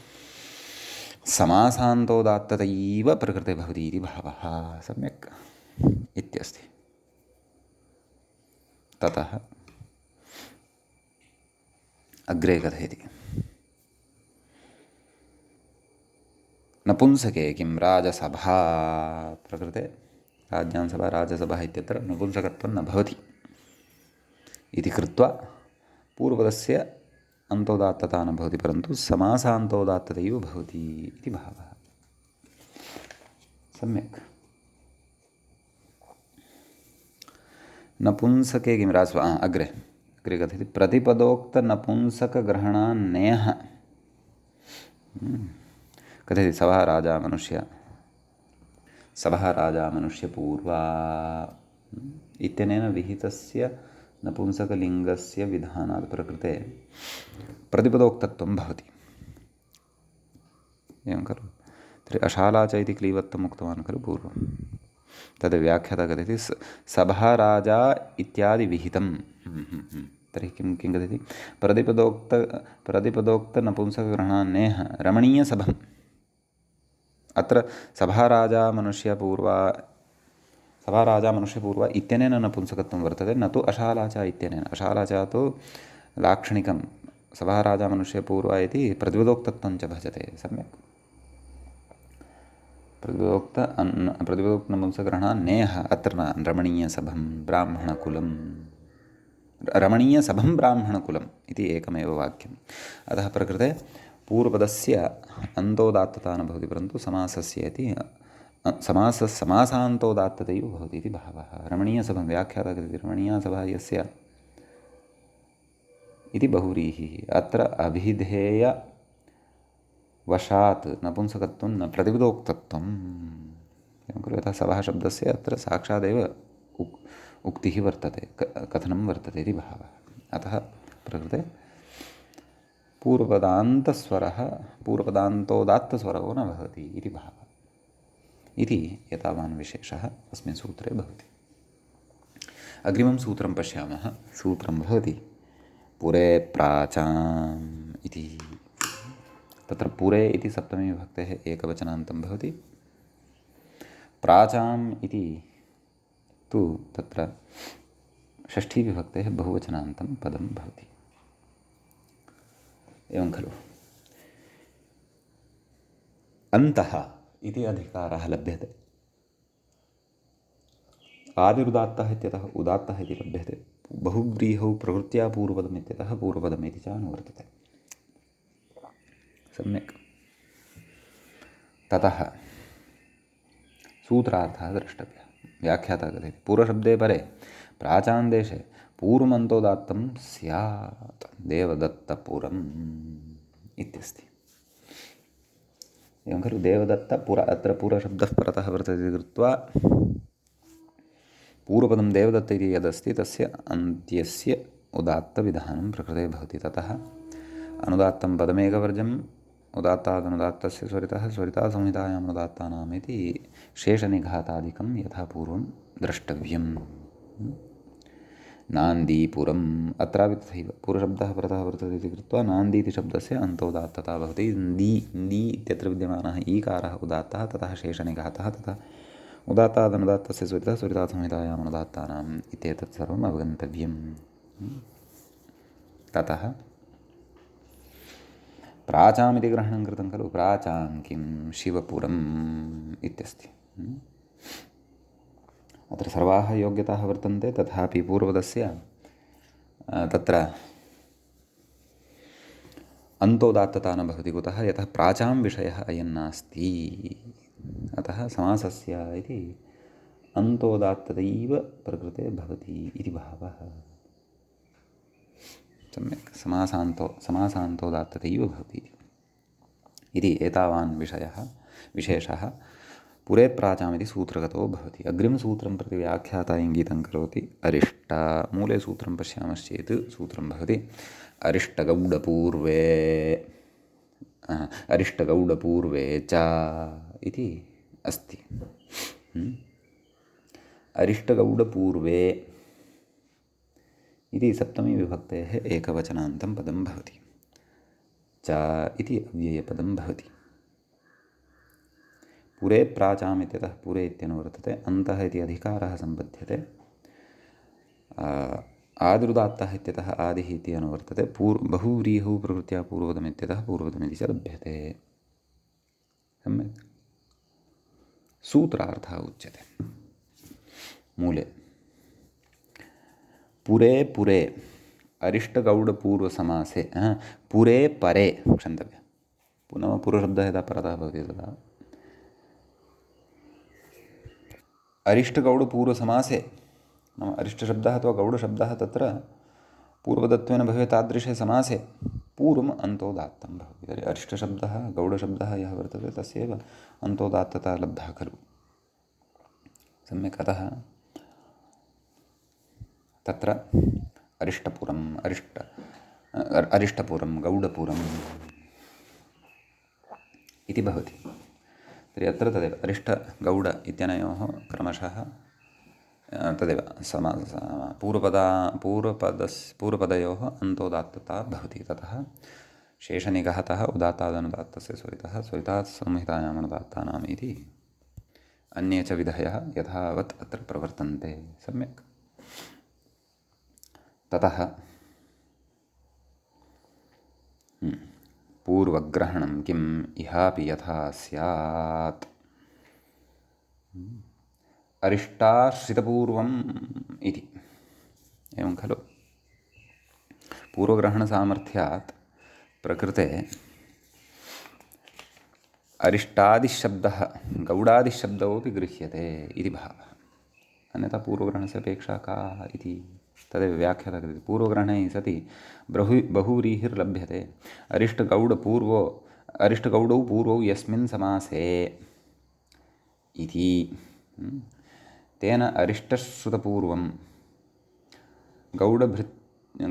समासान्तोदात्ततैव प्रकृते भवति इति भावः। सम्यक् इत्यस्ति। ततः अग्रे कथयति नपुंसके किं राजसभा प्रकृते राज्ञां सभा राजसभा इत्यत्र नपुंसकत्वं न भवति इति कृत्वा पूर्वपदस्य अन्तोदात्तता न भवति, परन्तु समासान्तोदात्ततैव भवति इति भावः। सम्यक्। नपुंसके किं अग्रे कथयति प्रतिपदोक्तनपुंसकग्रहणान्नेह कथयति सभा राजा मनुष्यपूर्वा इत्यनेन विहितस्य नपुंसकलिङ्गस्य विधानात् प्रकृते प्रतिपदोक्तत्वं भवति। एवं खलु। तर्हि अशाला च इति क्लीवत्वम् उक्तवान् खलु पूर्वं, तद् व्याख्याता कथयति सभा राजा इत्यादि विहितं। तर्हि किं कथयति प्रतिपदोक्तनपुंसकग्रहणान्नेह रमणीयसभम्। अत्र सभा राजा मनुष्यपूर्वा इत्यनेन नपुंसकत्वं वर्तते, न तु अशाला च इत्यनेन। अशाला च तु लाक्षणिकं, सभा राजा मनुष्यपूर्वा इति प्रतिपदोक्तत्वं च भजते। सम्यक्। प्रतिपदोक्तनपुंसकग्रहणान्नेह अत्र न रमणीयसभं ब्राह्मणकुलं, रमणीयसभं ब्राह्मणकुलम् इति एकमेव वाक्यम्। अतः प्रकृते पूर्वपदस्य अन्तोदात्तता न भवति, परन्तु समासस्य इति समासान्तोदात्ततैव भवति इति भावः। रमणीयसभं व्याख्याता कथयति रमणीयसभा यस्य इति बहुव्रीहिः। अत्र अभिधेयवशात् नपुंसकत्वं न प्रतिपदोक्तत्वम्। एवं खलु। यथा सभा शब्दस्य अत्र साक्षादेव उक्तिः वर्तते, कथनं वर्तते इति भावः। अतः प्रकृते पूर्वपदान्तोदात्तस्वरो न भवति इति भावः। इति एतावान् विशेषः अस्मिन् सूत्रे भवति। अग्रिमं सूत्रं पश्यामः। सूत्रं भवति पुरे प्राचाम् इति। तत्र पुरे इति सप्तमी विभक्तेः एकवचनान्तं भवति। प्राचाम् इति तु तत्र षष्ठी विभक्तेः बहुवचनान्तं पदं भवति। एवं खलु। अन्तः इति अधिकारः लभ्यते। आदिरुदात्तः इत्यतः उदात्तः इति लभ्यते। बहुव्रीहौ प्रकृत्या पूर्वपदम् इत्यतः पूर्वपदम् इति च अनुवर्तते। सम्यक्। ततः सूत्रार्थः द्रष्टव्यः। व्याख्याता कथयति पूर्वशब्दे परे प्राचान् देशे पूर्वमन्तोदात्तं स्यात् देवदत्तपुरम् इत्यस्ति। एवं खलु। देवदत्तपुर अत्र पूर्वशब्दः परतः वर्तते इति कृत्वा पूर्वपदं देवदत्त इति यदस्ति तस्य अन्त्यस्य उदात्तविधानं प्रकृते भवति। ततः अनुदात्तं पदमेकवर्जम् उदात्तादनुदात्तस्य स्वरितः स्वरितासंहितायाम् अनुदात्तानाम् इति शेषनिघातादिकं यथा पूर्वं द्रष्टव्यम्। नान्दीपुरम् अत्रापि तथैव पूर्वशब्दः परतः वर्तते इति कृत्वा नान्दी इति शब्दस्य अन्तोदात्तता भवति। दी इत्यत्र विद्यमानः ईकारः उदात्तः, ततः शेषनिघातः, ततः उदात्तादनुदात्तस्य स्वरितः स्वरितात् संहितायाम् अनुदात्तानाम् इत्येतत् सर्वम् अवगन्तव्यम्। ततः प्राचामिति ग्रहणं कृतं खलु, प्राचां किं शिवपुरम् इत्यस्ति। अत्र सर्वाः योग्यताः वर्तन्ते, तथापि पूर्वपदस्य तत्र अन्तोदात्तता न भवति। कुतः? यतः प्राचां विषयः अयं नास्ति। अतः समासस्य इति अन्तोदात्ततैव प्रकृते भवति इति भावः। सम्यक्, समासान्तोदात्ततैव भवति इति एतावान् विशेषः पुरे प्राचामिति सूत्रगतो भवति। अग्रिमसूत्रं प्रति व्याख्याता इङ्गितं करोति अरिष्ट। मूले सूत्रं पश्यामश्चेत् सूत्रं भवति अरिष्टगौडपूर्वे च इति अस्ति। अरिष्टगौडपूर्वे इति सप्तमी विभक्तेः एकवचनान्तं पदं भवति। च इति अव्ययपदं भवति। पुरे प्राचाम् इत्यतः पुरे इत्यनुवर्तते, अन्तः इति अधिकारः सम्बध्यते, आदिरुदात्तः इत्यतः आदिः इति अनुवर्तते, बहुव्रीहौ प्रकृत्या पूर्वपदमित्यतः पूर्वपदमिति च लभ्यते। सम्यक्। सूत्रार्थः उच्यते मूले। पुरे अरिष्टगौडपूर्वसमासे पुरे परे क्षन्तव्यः। पुनः पुरुषशब्दः यदा परतः भवति तदा अरिष्टगौडपूर्वसमासे, नाम अरिष्टशब्दः अथवा गौडशब्दः तत्र पूर्वपदत्वेन भवेत् तादृशे समासे पूर्वम् अन्तोदात्तं भवति। तर्हि अरिष्टशब्दः गौडशब्दः यः वर्तते तस्यैव अन्तोदात्तता लब्धा खलु। सम्यक्। अतः तत्र अरिष्टपुरं गौडपुरम् इति भवति। तर्हि अत्र तदेव अरिष्टगौड इत्यनयोः क्रमशः तदेव पूर्वपदयोः अन्तोदात्तता भवति। ततः शेषनिगहतः उदात्तादनुदात्तस्य स्वरितः स्वरितात् संहितायाम् अनुदात्तानाम् इति अन्ये च विधयः यथावत् अत्र प्रवर्तन्ते। सम्यक्। ततः पूर्वग्रहणं किम् इहापि यथा स्यात्। अरिष्टाश्रितपूर्वम् इति एवं खलु। पूर्वग्रहणसामर्थ्यात् प्रकृते अरिष्टादिशब्दः गौडादिशब्दोऽपि गृह्यते इति भावः। अन्यथा पूर्वग्रहणस्य अपेक्षा का इति तदेव व्याख्याता कृते। पूर्वग्रहणे सति बहुव्रीहिर्लभ्यते। अरिष्टगौडौ पूर्वौ यस्मिन् समासे इति। तेन अरिष्टश्रुतपूर्वं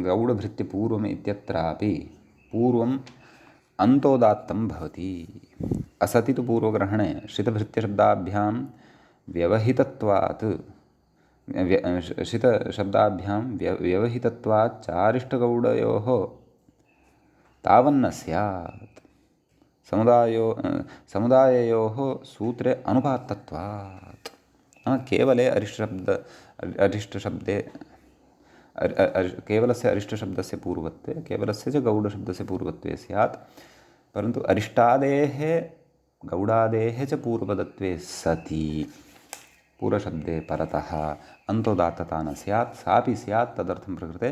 गौडभृत्यपूर्वम् इत्यत्रापि पूर्वम् अन्तोदात्तं भवति। असति तु पूर्वग्रहणे श्रितभृत्यशब्दाभ्यां व्यवहितत्वात् चारिष्टगौडयोः तावन्न स्यात्। समुदाययोः सूत्रे अनुपात्तत्वात्। केवले अरिष्टशब्दे केवलस्य अरिष्टशब्दस्य पूर्वत्वे केवलस्य च गौडशब्दस्य पूर्वत्वे स्यात्, परन्तु अरिष्टादेः गौडादेः च पूर्वपदत्वे सति पूर्वशब्दे परतः अन्तोदात्तता न स्यात्। सापि स्यात्, तदर्थं प्रकृते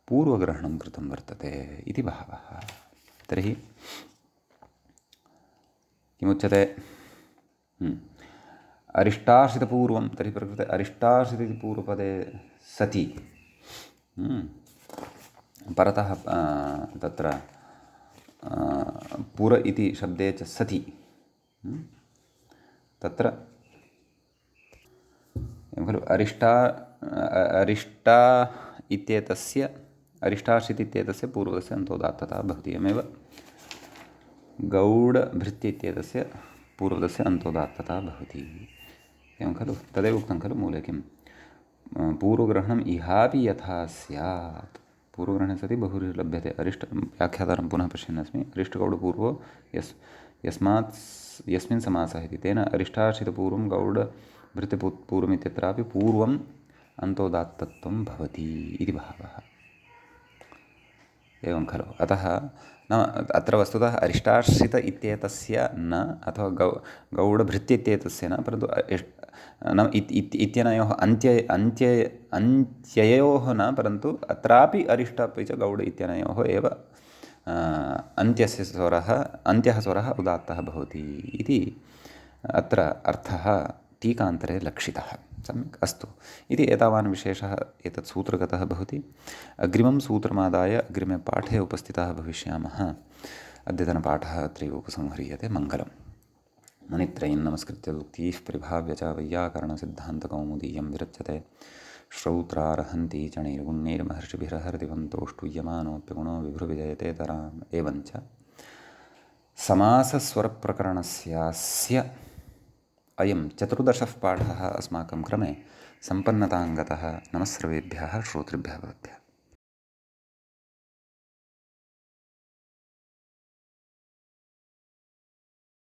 पूर्वग्रहणं कृतं वर्तते इति भावः। तर्हि किमुच्यते? अरिष्टाश्रितपूर्वं, तर्हि प्रकृते अरिष्टाश्रित इति पूर्वपदे सति परतः तत्र पुर इति शब्दे च सति तत्र खलु अरिष्टा इत्येतस्य अरिष्टाश्रित इत्येतस्य पूर्वस्य अन्तोदात्तता भवति। एवमेव गौडभृत्य इत्येतस्य पूर्वस्य अन्तोदात्तता भवति। एवं खलु। तदेव उक्तं खलु मूले किं पूर्वग्रहणम् इहापि यथा स्यात्। पूर्वग्रहणे सति बहुभिर्लभ्यते। व्याख्यातारं पुनः पश्यन्नस्मि। अरिष्टगौडपूर्वो यस्मात् यस्मिन् समासः इति तेन अरिष्टार्थितपूर्वं गौडभृत्यपूर्वमित्यत्रापि पूर्वम् अन्तोदात्तत्वं भवति इति भावः। एवं खलु। अतः नाम अत्र वस्तुतः अरिष्टाश्रित इत्येतस्य न अथवा गौडभृत्य इत्येतस्य न, परन्तु नाम इत्यनयोः अन्त्ययोः न, परन्तु अत्रापि अरिष्ट अपि च गौड इत्यनयोः एव अन्त्यः स्वरः उदात्तः भवति इति अत्र अर्थः टीकान्तरे लक्षितः। सम्यक् अस्तु इति एतावान् विशेषः एतत् सूत्रगतः भवति। अग्रिमं सूत्रमादाय अग्रिमे पाठे उपस्थिताः भविष्यामः। अद्यतनपाठः अत्रैव उपसंह्रियते। मङ्गलम्। मुनित्रयं नमस्कृत्य उक्तीः परिभाव्य च वैयाकरणसिद्धान्तकौमुदीयं विरच्यते। श्रौत्रार्हन्ति च नैर्गुण्यैर्महर्षिभिरहरिदिवन्तोऽष्टुयमानोऽप्यगुणो विभ्रुविजयतेतराम्। एवञ्च समासस्वरप्रकरणस्यास्य अयं 14ः पाठः अस्माकं क्रमे सम्पन्नताङ्गतः। नमः सर्वेभ्यः श्रोतृभ्यः भवद्भ्यः।